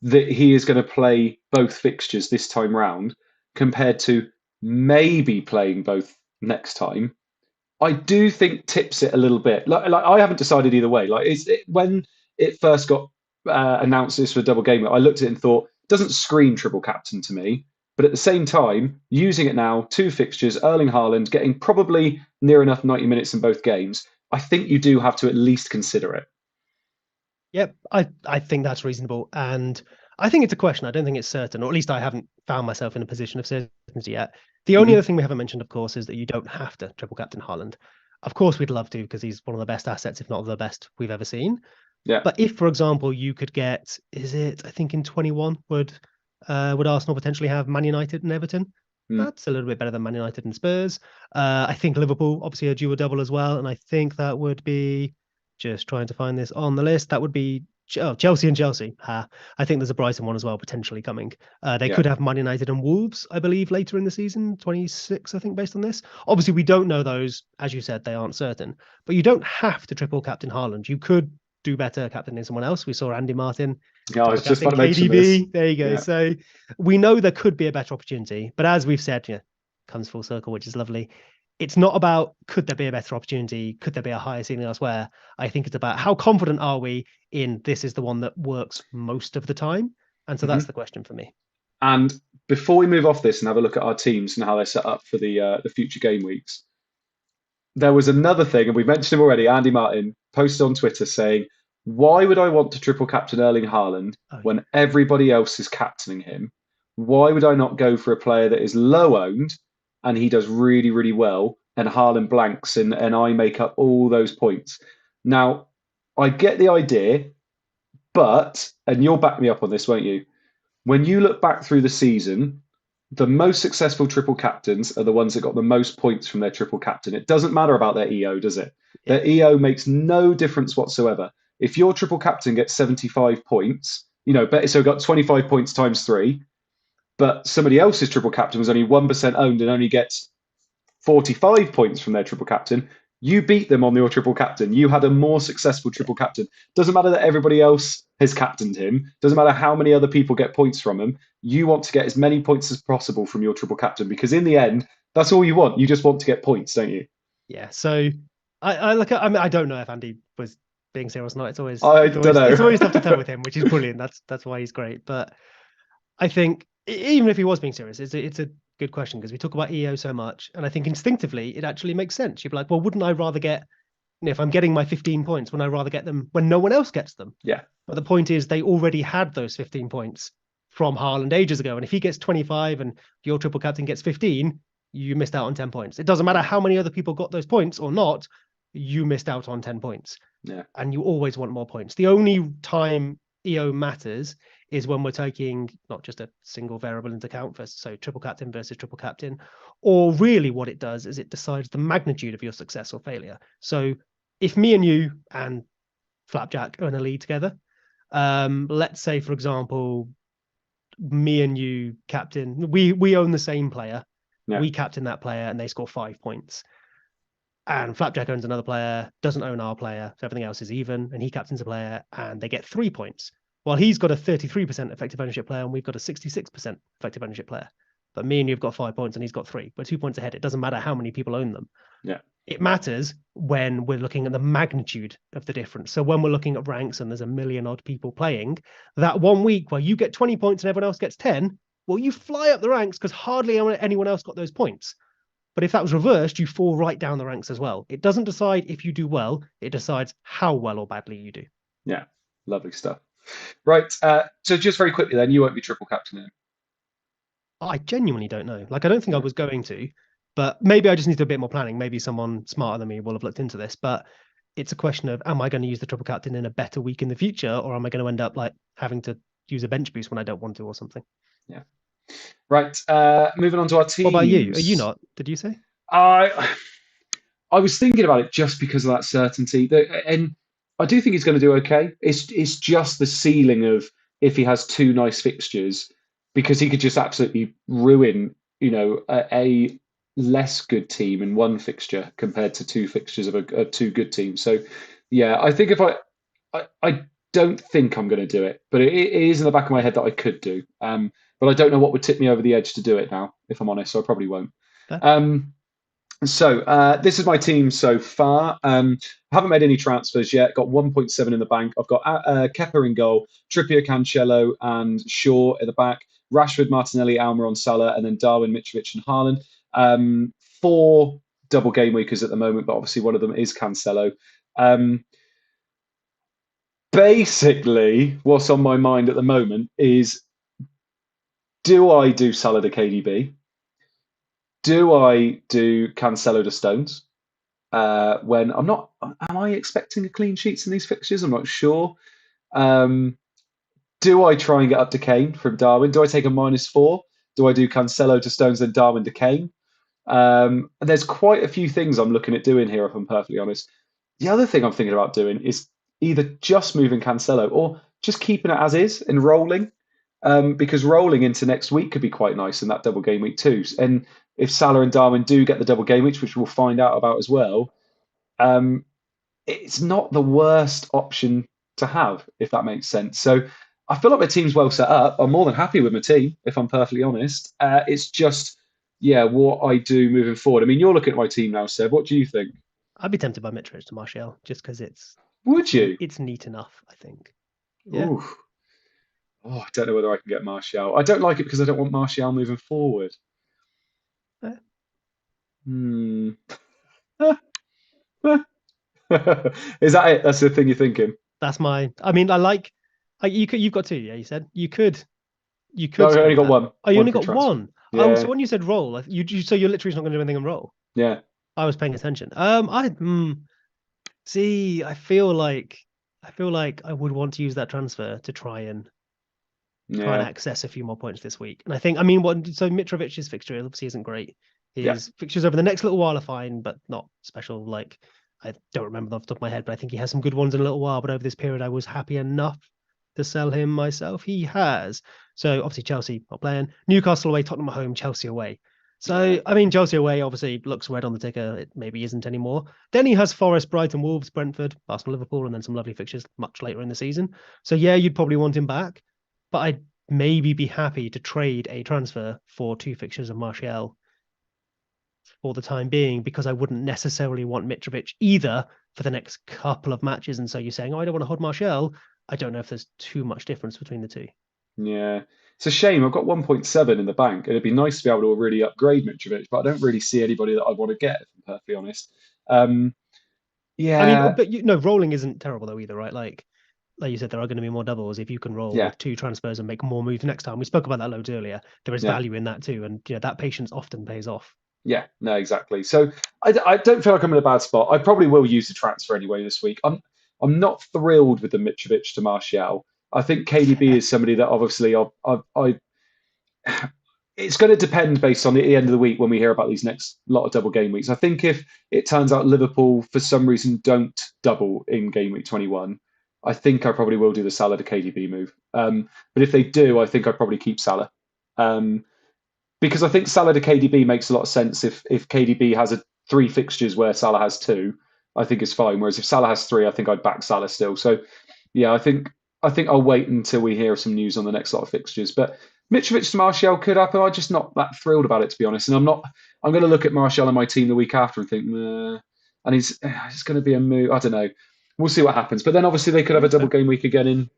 that he is going to play both fixtures this time round, compared to maybe playing both next time, I do think tips it a little bit. Like I haven't decided either way. When it first got announced this for double game, I looked at it and thought, it doesn't scream triple captain to me. But at the same time, using it now, 2 fixtures, Erling Haaland getting probably near enough 90 minutes in both games, I think you do have to at least consider it. Yep, I think that's reasonable. And I think it's a question. I don't think it's certain, or at least I haven't found myself in a position of certainty yet. The only other thing we haven't mentioned, of course, is that you don't have to triple captain Haaland. Of course, we'd love to, because he's one of the best assets, if not the best we've ever seen. Yeah. But if, for example, you could get, I think in 21, would Arsenal potentially have Man United and Everton? That's a little bit better than Man United and Spurs. I think Liverpool, obviously, a dual double as well. And I think that would be, just trying to find this on the list, that would be Chelsea and Chelsea. I think there's a Brighton one as well, potentially coming. They could have Man United and Wolves, I believe, later in the season, 26, I think, based on this. Obviously, we don't know those. As you said, they aren't certain. But you don't have to triple captain Haaland. You could do better captaining someone else. We saw Andy Martin. Yeah, I was just about to mention this. There you go. Yeah. So we know there could be a better opportunity. But as we've said, comes full circle, which is lovely. It's not about could there be a better opportunity? Could there be a higher ceiling elsewhere? I think it's about how confident are we in this is the one that works most of the time? And so that's the question for me. And before we move off this and have a look at our teams and how they're set up for the future game weeks, there was another thing, and we mentioned him already. Andy Martin posted on Twitter saying, why would I want to triple captain Erling Haaland when everybody else is captaining him? Why would I not go for a player that is low owned and he does really, really well, and Haaland blanks and I make up all those points? Now, I get the idea, but, and you'll back me up on this, won't you? When you look back through the season, the most successful triple captains are the ones that got the most points from their triple captain. It doesn't matter about their EO, does it? Yeah. Their EO makes no difference whatsoever. If your triple captain gets 75 points, so got 25 points times 3, but somebody else's triple captain was only 1% owned and only gets 45 points from their triple captain. You beat them on your triple captain. You had a more successful triple captain. Doesn't matter that everybody else has captained him. Doesn't matter how many other people get points from him. You want to get as many points as possible from your triple captain, because in the end, that's all you want. You just want to get points, don't you? Yeah. So I look at. I mean, I don't know if Andy was being serious or not. It's always I don't know. It's always tough to tell with him, which is brilliant. That's why he's great. But I think even if he was being serious, it's a good question, because we talk about EO so much, and I think instinctively it actually makes sense. You'd be like, well, wouldn't I rather get, if I'm getting my 15 points, wouldn't I rather get them when no one else gets them? Yeah. But the point is, they already had those 15 points from Haaland ages ago, and if he gets 25 and your triple captain gets 15, you missed out on 10 points. It doesn't matter how many other people got those points or not, you missed out on 10 points. Yeah. And you always want more points. The only time EO matters is when we're taking not just a single variable into account, so triple captain versus triple captain, or really what it does is it decides the magnitude of your success or failure. So if me and you and Flapjack are in a league together, let's say, for example, me and you captain, we own the same player. Yeah. We captain that player and they score 5 points. And Flapjack owns another player, doesn't own our player, so everything else is even, and he captains a player and they get 3 points. Well, he's got a 33% effective ownership player and we've got a 66% effective ownership player. But me and you've got 5 points and he's got 3. We're 2 points ahead. It doesn't matter how many people own them. Yeah. It matters when we're looking at the magnitude of the difference. So when we're looking at ranks and there's a million odd people playing, that 1 week where you get 20 points and everyone else gets 10, well, you fly up the ranks because hardly anyone else got those points. But if that was reversed, you fall right down the ranks as well. It doesn't decide if you do well, it decides how well or badly you do. Yeah, lovely stuff. Right, so just very quickly then, you won't be triple captaining. I genuinely don't know. Like, I don't think I was going to, but maybe I just need to do a bit more planning. Maybe someone smarter than me will have looked into this, but it's a question of, am I going to use the triple captain in a better week in the future, or am I going to end up like having to use a bench boost when I don't want to or something? Yeah. Right, moving on to our teams. What about you? Are you not? Did you say? I was thinking about it just because of that certainty, and I do think he's going to do okay. It's just the ceiling of if he has 2 nice fixtures, because he could just absolutely ruin, a less good team in 1 fixture compared to 2 fixtures of a 2 good team. So, yeah, I think if I don't think I'm going to do it, but it is in the back of my head that I could do. But I don't know what would tip me over the edge to do it now, if I'm honest. So I probably won't. So this is my team so far. I haven't made any transfers yet. Got 1.7 in the bank. I've got Kepa in goal, Trippier, Cancelo, and Shaw at the back. Rashford, Martinelli, Almiron, Salah, and then Darwin, Mitrovic, and Haaland. 4 double game weekers at the moment, but obviously one of them is Cancelo. Basically, what's on my mind at the moment is, do I do Salah to KDB? Do I do Cancelo to Stones? When I'm not, am I expecting a clean sheets in these fixtures? I'm not sure. Do I try and get up to Kane from Darwin? Do I take a -4? Do I do Cancelo to Stones then Darwin to Kane? And there's quite a few things I'm looking at doing here, if I'm perfectly honest. The other thing I'm thinking about doing is either just moving Cancelo or just keeping it as is and rolling. Because rolling into next week could be quite nice in that double game week too. And if Salah and Darwin do get the double game weeks, which we'll find out about as well, it's not the worst option to have, if that makes sense. So I feel like my team's well set up. I'm more than happy with my team, if I'm perfectly honest. It's just, what I do moving forward. I mean, you're looking at my team now, Seb. What do you think? I'd be tempted by Mitrovic to Martial just because it's. Would you? It's neat enough, I think. Yeah. Ooh. Oh, I don't know whether I can get Martial. I don't like it because I don't want Martial moving forward. Is that it? That's the thing you're thinking? That's my. I mean, you've got 2. Yeah, you said you could. No, I only got 1. Oh, you only got 1. Yeah. Oh, so when you said roll, so you're literally not going to do anything on roll. Yeah. I was paying attention. See, I feel like I would want to use that transfer to try and access a few more points this week. And I think, so Mitrovic's fixture obviously isn't great. His fixtures over the next little while are fine, but not special. Like, I don't remember them off the top of my head, but I think he has some good ones in a little while. But over this period, I was happy enough to sell him myself. He has. So obviously Chelsea not playing. Newcastle away, Tottenham at home, Chelsea away. So, I mean, Chelsea away obviously looks red on the ticker. It maybe isn't anymore. Then he has Forest, Brighton, Wolves, Brentford, Arsenal, Liverpool, and then some lovely fixtures much later in the season. So, yeah, you'd probably want him back, but I'd maybe be happy to trade a transfer for 2 fixtures of Martial for the time being, because I wouldn't necessarily want Mitrovic either for the next couple of matches. And so you're saying, oh, I don't want to hold Martial. I don't know if there's too much difference between the two. Yeah. It's a shame. I've got 1.7 in the bank. It'd be nice to be able to really upgrade Mitrovic, but I don't really see anybody that I want to get, if I'm perfectly honest. Um, I mean, yeah, but rolling isn't terrible though either, right? Like you said, there are going to be more doubles. If you can roll yeah, with 2 transfers and make more moves next time, we spoke about that loads earlier. There is yeah, value in that too, and that patience often pays off. yeah. No, exactly. So I don't feel like I'm in a bad spot. I probably will use the transfer anyway this week. I'm not thrilled with the Mitrovic to Martial. I think KDB is somebody that obviously I it's going to depend based on the end of the week when we hear about these next lot of double game weeks. I think if it turns out Liverpool for some reason don't double in game week 21, I think I probably will do the Salah to KDB move. But if they do, I think I'd probably keep Salah. Um, because I think Salah to KDB makes a lot of sense. If KDB has 3 fixtures where Salah has 2, I think it's fine. Whereas if Salah has 3, I think I'd back Salah still. So yeah, I think I'll wait until we hear some news on the next lot of fixtures. But Mitrovic to Martial could happen. I'm just not that thrilled about it, to be honest. And I'm going to look at Martial and my team the week after and think, nah. And it's going to be a move. I don't know. We'll see what happens. But then obviously they could have a double game week again in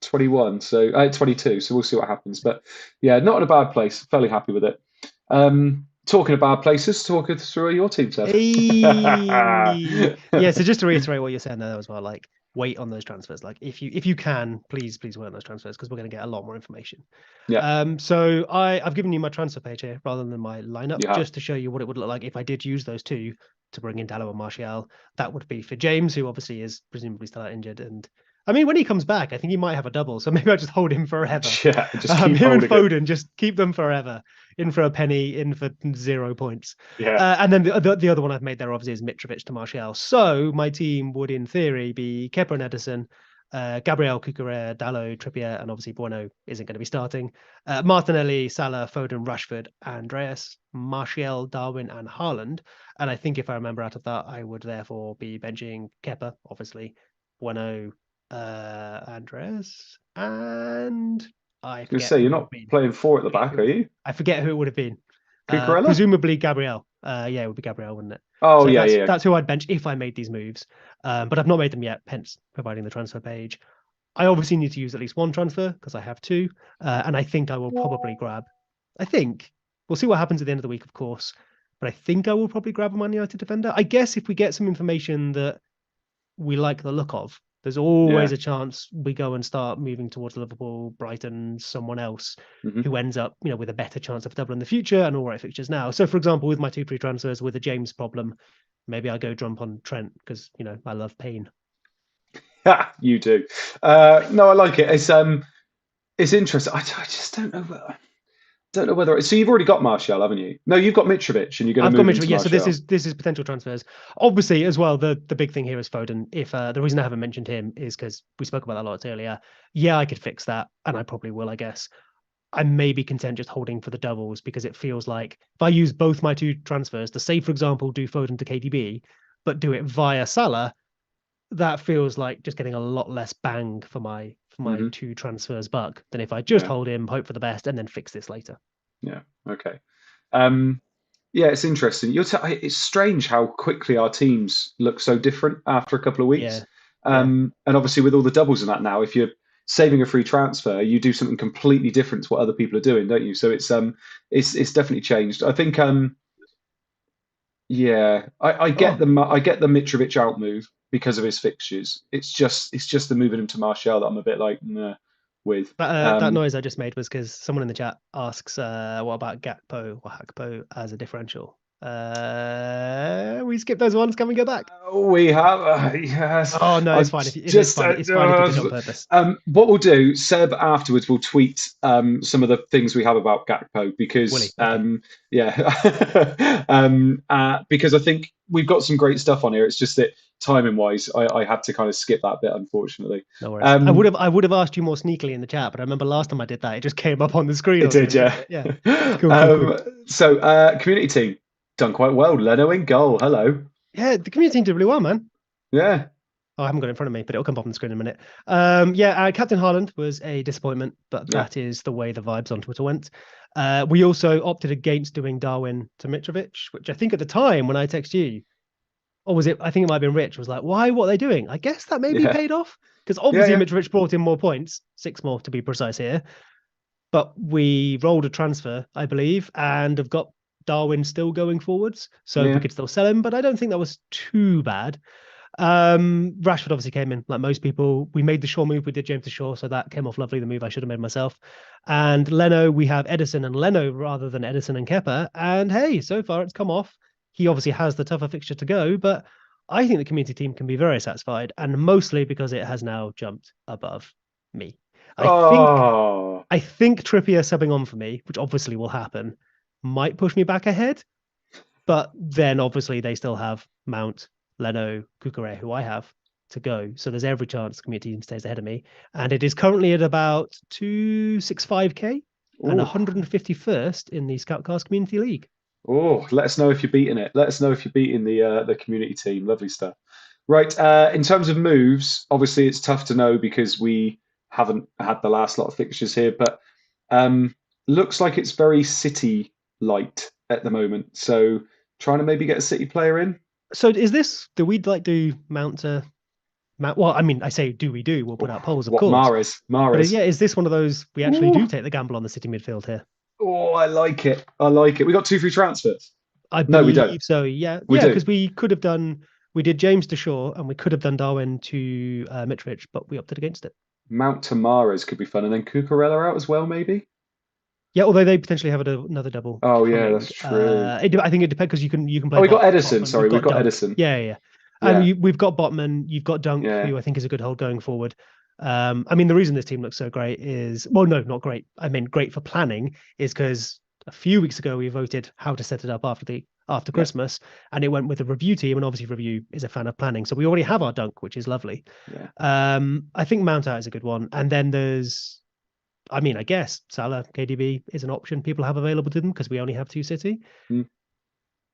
21, so 22. So we'll see what happens. But yeah, not in a bad place. Fairly happy with it. Talking of bad places, talk us through your team, Seb. Hey. Yeah, so just to reiterate what you're saying there as well, like wait on those transfers. Like if you can, please wait on those transfers, because we're going to get a lot more information. Yeah, So I've given you my transfer page here rather than my lineup, you have. just to show you what it would look like if I did use those 2 to bring in Dallo and Martial. That would be for James, who obviously is presumably still out injured. And I mean, when he comes back, I think he might have a double. So maybe I'll just hold him forever. Yeah, just keep Him and holding it. Foden, just keep them forever. In for a penny, in for 0 points. Yeah. And then the other one I've made there obviously is Mitrovic to Martial. So my team would, in theory, be Kepa and Edison, Gabriel, Cucurella, Dallo, Trippier, and obviously Bruyne isn't going to be starting. Martinelli, Salah, Foden, Rashford, Andreas, Martial, Darwin, and Haaland. And I think if I remember out of that, I would therefore be benching Kepa, obviously, Bruyne, Andreas, and I I was going to forget say, who you're it would not have been. playing 4 at the back, are you? I forget who it would have been. Cucurella? Presumably Gabriel. Yeah, it would be Gabriel, wouldn't it? Oh, So yeah. that's who I'd bench if I made these moves. But I've not made them yet, hence providing the transfer page. I obviously need to use at least 1 transfer because I have 2. And I think I will probably grab, we'll see what happens at the end of the week, of course. But I think I will probably grab a Man United defender. I guess if we get some information that we like the look of, there's always Yeah. a chance we go and start moving towards Liverpool, Brighton, someone else Mhm. who ends up, with a better chance of double in the future and all right fixtures now. So, for example, with my 2 free transfers with a James problem, maybe I go jump on Trent because I love pain. You do. No, I like it. It's interesting. I just don't know whether. So you've already got Martial, haven't you? No, you've got Mitrovic, and you're going I've to got move him Mitchell. to Yeah, so this Martial. is potential transfers. Obviously, as well, the big thing here is Foden. If the reason I haven't mentioned him is because we spoke about that a lot earlier. Yeah, I could fix that, and I probably will, I guess. I may be content just holding for the doubles because it feels like if I use both my 2 transfers to say, for example, do Foden to KDB, but do it via Salah, that feels like just getting a lot less bang for my Hmm. 2 transfers buck than if I just Yeah. hold him, hope for the best, and then fix this later. Yeah. Okay. Um, yeah, it's interesting. It's strange how quickly our teams look so different after a couple of weeks. Yeah. Yeah. And obviously, with all the doubles in that now, if you're saving a free transfer, you do something completely different to what other people are doing, don't you? So it's definitely changed. I think yeah, I get Oh, the Mitrovic out move because of his fixtures. It's just the moving him to Martial that I'm a bit like nah, with. that noise I just made was because someone in the chat asks, what about Gakpo or Hakpo as a differential? We skip those ones. Can we go back? We have yes. Oh no, I it's fine. It is just fine. It's fine if you did it on purpose. what we'll do, Seb afterwards will tweet some of the things we have about Gakpo because Okay. yeah because I think we've got some great stuff on here. It's just that timing wise, I had to kind of skip that bit, unfortunately. No worries. I would have asked you more sneakily in the chat, but I remember last time I did that, it just came up on the screen. It did, yeah. Yeah. Cool. So, community team done quite well. Leno in goal. Hello. Yeah, the community team did really well, man. Yeah. Oh, I haven't got it in front of me, but it'll come up on the screen in a minute. Captain Haaland was a disappointment, but that is the way the vibes on Twitter went. We also opted against doing Darwin to Mitrovic, which I think at the time when I text you, or was it? I think it might have been Rich. Was like, why? What are they doing? I guess that maybe paid off because obviously Mitrovic brought in more points, 6 more to be precise here. But we rolled a transfer, I believe, and have got Darwin still going forwards, so we could still sell him. But I don't think that was too bad. Rashford obviously came in like most people. We made the Shaw move. We did James to Shaw, so that came off lovely. The move I should have made myself. And Leno, we have Edison and Leno rather than Edison and Kepa. And hey, so far it's come off. He obviously has the tougher fixture to go, but I think the community team can be very satisfied, and mostly because it has now jumped above me. I think Trippier subbing on for me, which obviously will happen, might push me back ahead. But then obviously they still have Mount, Leno, Cucurella, who I have to go. So there's every chance the community team stays ahead of me. And it is currently at about 265k and 151st in the Scoutcast Community League. Oh, let us know if you're beating it. Let us know if you're beating the community team. Lovely stuff. Right. In terms of moves, obviously it's tough to know because we haven't had the last lot of fixtures here, but looks like it's very City light at the moment. So trying to maybe get a City player in. So is this, do we do Mount to Mount? Well, I mean, I say, we'll put out polls, of course. Mahrez. But is this one of those, we actually do take the gamble on the City midfield here? Oh, I like it. We got 2 free transfers. No, we don't. So yeah, because we could have we did James to Shaw and we could have done Darwin to Mitrovic, but we opted against it. Mount to Mahrez could be fun, and then Cucurella out as well, maybe. Yeah, although they potentially have another double. Oh yeah, that's true. I think it depends because you can play. Oh, we got Edison. Sorry, we've got Edison. Yeah. And we've got Botman. You've got Dunk, who I think is a good hold going forward. I mean, the reason this team looks so great is, well, no, not great. I mean, great for planning is because a few weeks ago we voted how to set it up after Christmas, and it went with a review team, and obviously review is a fan of planning, so we already have our Dunk, which is lovely. I think Mount out is a good one, and then there's, I mean, I guess Salah, KDB is an option people have available to them because we only have 2 City.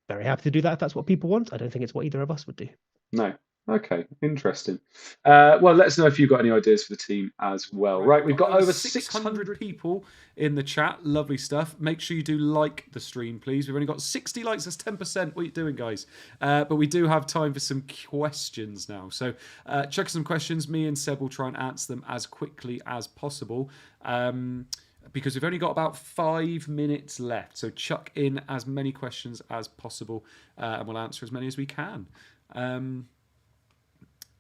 Very happy to do that if that's what people want. I don't think it's what either of us would do. No. Okay, interesting. Well, let us know if you've got any ideas for the team as well. Right, we've got over 600 people in the chat. Lovely stuff. Make sure you do like the stream, please. We've only got 60 likes. That's 10%. What are you doing, guys? But we do have time for some questions now. So chuck some questions. Me and Seb will try and answer them as quickly as possible. Because we've only got about 5 minutes left. So chuck in as many questions as possible and we'll answer as many as we can.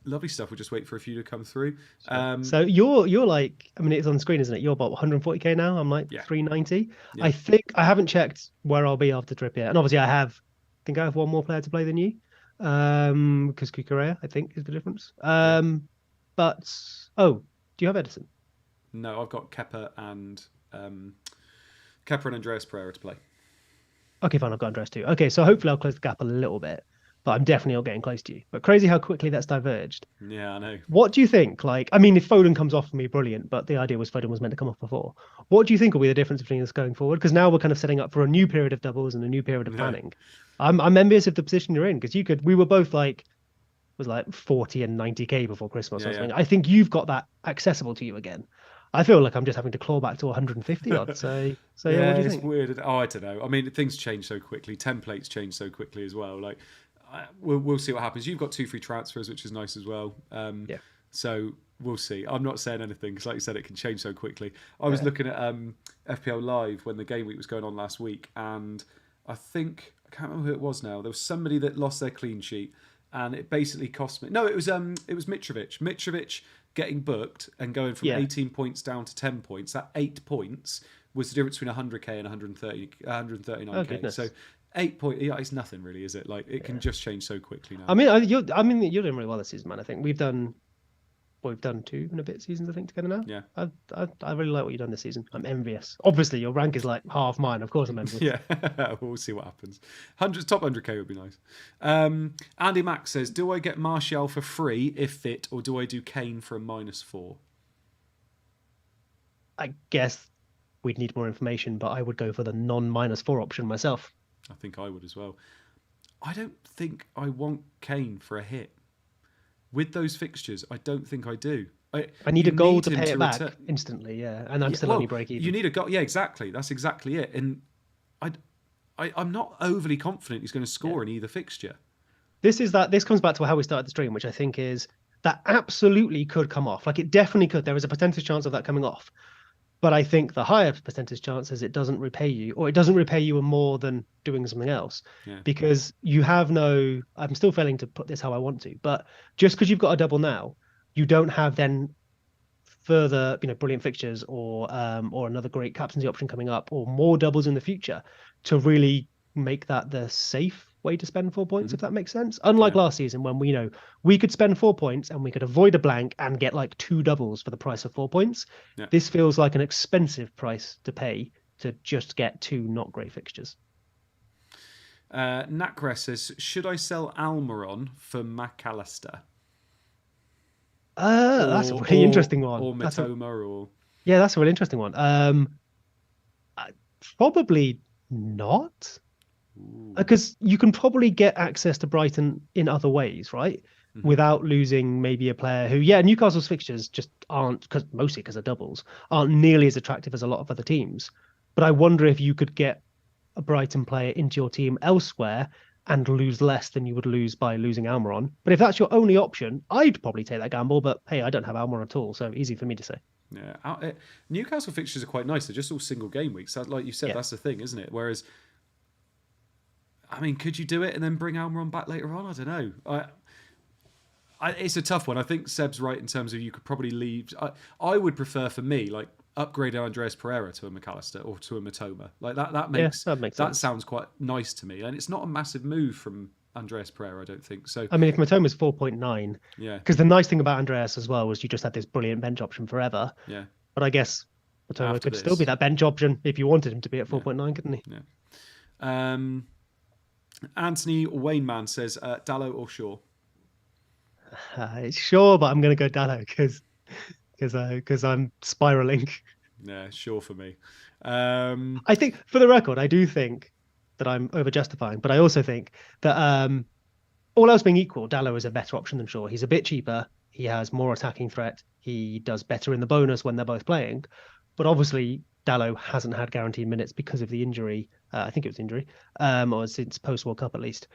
Lovely stuff. We'll just wait for a few to come through. So you're like, I mean, it's on the screen, isn't it? You're about 140k now. I'm like 390. Yeah. I think I haven't checked where I'll be after Trippier, and obviously I think I have one more player to play than you, because Cucurella I think is the difference. But do you have Edison? No, I've got Kepa and Andreas Pereira to play. Okay, fine. I've got Andreas too. Okay, so hopefully I'll close the gap a little bit. But I'm definitely not getting close to you. But crazy how quickly that's diverged. Yeah, I know. What do you think? Like, I mean, if Foden comes off for me, brilliant. But the idea was Foden was meant to come off before. What do you think will be the difference between us going forward? Because now we're kind of setting up for a new period of doubles and a new period of planning. I'm envious of the position you're in because we were both like, was like 40 and 90k before Christmas or something. I think you've got that accessible to you again. I feel like I'm just having to claw back to 150 odd. So yeah, what do you think? It's weird. Oh, I don't know. I mean, things change so quickly. Templates change so quickly as well. Like, we'll see what happens. You've got 2 free transfers, which is nice as well. So we'll see. I'm not saying anything because, like you said, it can change so quickly. I was looking at FPL Live when the game week was going on last week, and I can't remember who it was now. There was somebody that lost their clean sheet, and it basically cost me. No, it was Mitrovic. Mitrovic getting booked and going from 18 points down to 10 points. That 8 points was the difference between 100k and 139k. Oh, goodness. So 8 points, it's nothing really, is it? Like, it can just change so quickly now. I mean, you're doing really well this season, man. I think we've done we've done 2 and a bit seasons, I think, together now. Yeah. I really like what you've done this season. I'm envious. Obviously, your rank is like half mine. Of course, I'm envious. Yeah, we'll see what happens. Top 100k would be nice. Andy Mack says, do I get Martial for free if fit, or do I do Kane for a -4? I guess we'd need more information, but I would go for the non-4 option myself. I think I would as well. I don't think I want Kane for a hit. With those fixtures, I don't think I do. I need a goal to pay it back instantly, yeah. And I'm still only break even. You need a goal. Yeah, exactly. That's exactly it. And I'm not overly confident he's going to score in either fixture. This comes back to how we started the stream, which I think is that absolutely could come off. Like, it definitely could. There is a percentage chance of that coming off. But I think the higher percentage chance is it doesn't repay you, or it doesn't repay you more than doing something else. Yeah. Because you have I'm still failing to put this how I want to, but just because you've got a double now, you don't have then further, brilliant fixtures or another great captaincy option coming up, or more doubles in the future to really make that the safe way to spend 4 points, if that makes sense. Unlike last season, when we could spend 4 points and we could avoid a blank and get like 2 doubles for the price of 4 points. Yeah. This feels like an expensive price to pay to just get 2 not great fixtures. Nakra says, should I sell Almiron for McAllister? That's a really interesting one. Or Mitoma, yeah, that's a really interesting one. Probably not. Because you can probably get access to Brighton in other ways, right? Mm-hmm. Without losing maybe a player who, Newcastle's fixtures just aren't, mostly because of doubles, aren't nearly as attractive as a lot of other teams. But I wonder if you could get a Brighton player into your team elsewhere and lose less than you would lose by losing Almiron. But if that's your only option, I'd probably take that gamble. But hey, I don't have Almiron at all, so easy for me to say. Yeah, Newcastle fixtures are quite nice. They're just all single game weeks. Like you said, that's the thing, isn't it? Whereas, I mean, could you do it and then bring Almiron back later on? I don't know. It's a tough one. I think Seb's right in terms of you could probably leave. I would prefer, for me, like, upgrade Andreas Pereira to a McAllister or to a Matoma. Like that makes sense. That sounds quite nice to me, and it's not a massive move from Andreas Pereira, I don't think. So I mean, if Matoma's 4.9, because the nice thing about Andreas as well was you just had this brilliant bench option forever. Yeah, but I guess Matoma could still be that bench option if you wanted him to be at 4.9, couldn't he? Yeah. Anthony Wayneman says, Dallo or Shaw? It's Shaw, but I'm going to go Dallo because I'm spiraling. Yeah, Shaw for me. I think, for the record, I do think that I'm over justifying, but I also think that all else being equal, Dallo is a better option than Shaw. He's a bit cheaper. He has more attacking threat. He does better in the bonus when they're both playing. But obviously, Dallo hasn't had guaranteed minutes because of the injury. I think it was injury, or since post-World Cup at least.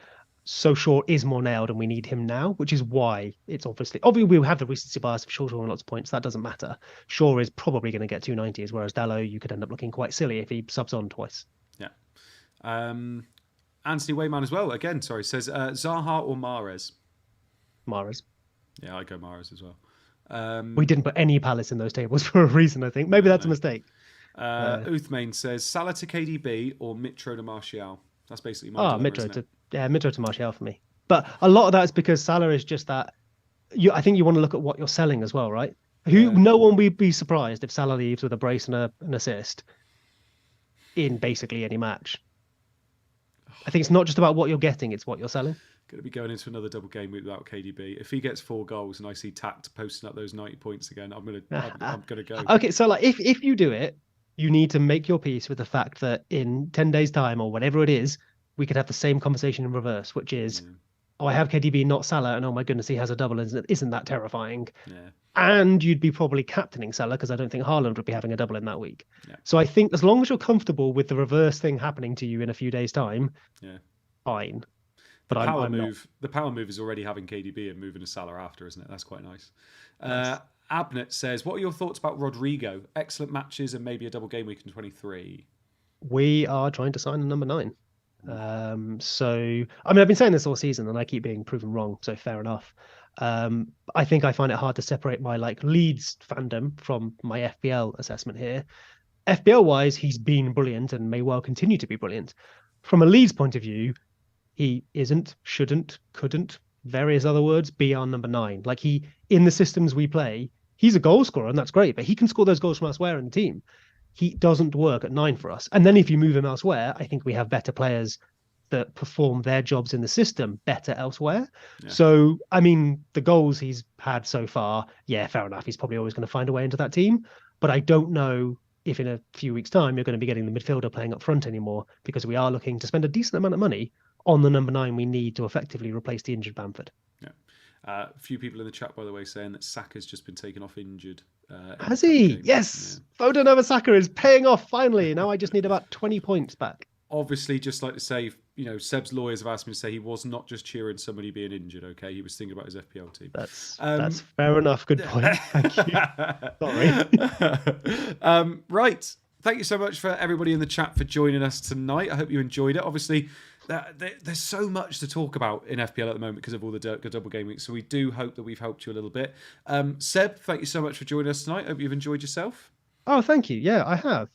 So Shaw is more nailed and we need him now, which is why it's obviously we'll have the recency bias of Shaw scoring lots of points. That doesn't matter. Shaw is probably going to get 290s, whereas Dallo, you could end up looking quite silly if he subs on twice. Yeah. Anthony Wayman as well, again, sorry, says Zaha or Mahrez? Mahrez. Yeah, I go Mahrez as well. We didn't put any Palace in those tables for a reason, I think. Maybe that's a mistake. Uthmain says Salah to KDB or Mitro to Martial. That's basically my Mitro to Martial for me. But a lot of that is because Salah is just that. I think you want to look at what you're selling as well, right? No one would be surprised if Salah leaves with a brace and an assist in basically any match. I think it's not just about what you're getting; it's what you're selling. Going to be going into another double game week without KDB. If he gets 4 goals and I see Tact posting up those 90 points again, I'm gonna go. Okay, so like if you do it, you need to make your peace with the fact that in 10 days' time or whatever it is, we could have the same conversation in reverse, which is, oh, I have KDB, not Salah, and oh my goodness, he has a double, isn't that terrifying? Yeah. And you'd be probably captaining Salah because I don't think Haaland would be having a double in that week. Yeah. So I think as long as you're comfortable with the reverse thing happening to you in a few days' time, fine. But the power move is already having KDB and moving to Salah after, isn't it? That's quite nice. Abnett says, what are your thoughts about Rodrigo? Excellent matches and maybe a double game week in 23. We are trying to sign a number 9. So, I mean, I've been saying this all season and I keep being proven wrong, so fair enough. I think I find it hard to separate my Leeds fandom from my FPL assessment here. FPL wise, he's been brilliant and may well continue to be brilliant. From a Leeds point of view, he isn't, shouldn't, couldn't various other words, be our number 9. Like he, in the systems we play, he's a goal scorer and that's great, but he can score those goals from elsewhere in the team. He doesn't work at 9 for us. And then if you move him elsewhere, I think we have better players that perform their jobs in the system better elsewhere. Yeah. So, I mean, the goals he's had so far, yeah, fair enough. He's probably always going to find a way into that team. But I don't know if in a few weeks' time you're going to be getting the midfielder playing up front anymore, because we are looking to spend a decent amount of money on the number 9 we need to effectively replace the injured Bamford. Yeah. A few people in the chat, by the way, saying that Saka's just been taken off injured. Has he? Yes. Yeah. Foden over Saka is paying off finally. Now I just need about 20 points back. Obviously, just like to say, Seb's lawyers have asked me to say he was not just cheering somebody being injured, okay? He was thinking about his FPL team. That's fair enough. Good point. Thank you. Sorry. Right. Thank you so much for everybody in the chat for joining us tonight. I hope you enjoyed it. Obviously, there's so much to talk about in FPL at the moment because of all the double game weeks. So we do hope that we've helped you a little bit. Seb, thank you so much for joining us tonight. Hope you've enjoyed yourself. Oh, thank you. Yeah, I have.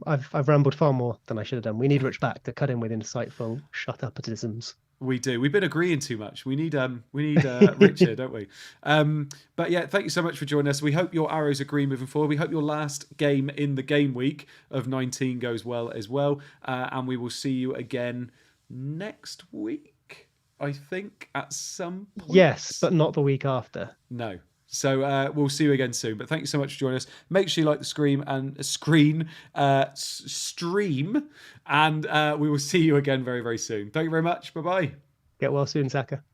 I've rambled far more than I should have done. We need Rich back to cut in with insightful shut-up-isms. We do. We've been agreeing too much. We need Rich here, don't we? But yeah, thank you so much for joining us. We hope your arrows are green moving forward. We hope your last game in the game week of 19 goes well as well. And we will see you again next week, I think, at some point. Yes, but not the week after. No. So we'll see you again soon. But thank you so much for joining us. Make sure you like the stream, and we will see you again very, very soon. Thank you very much. Bye-bye. Get well soon, Saka.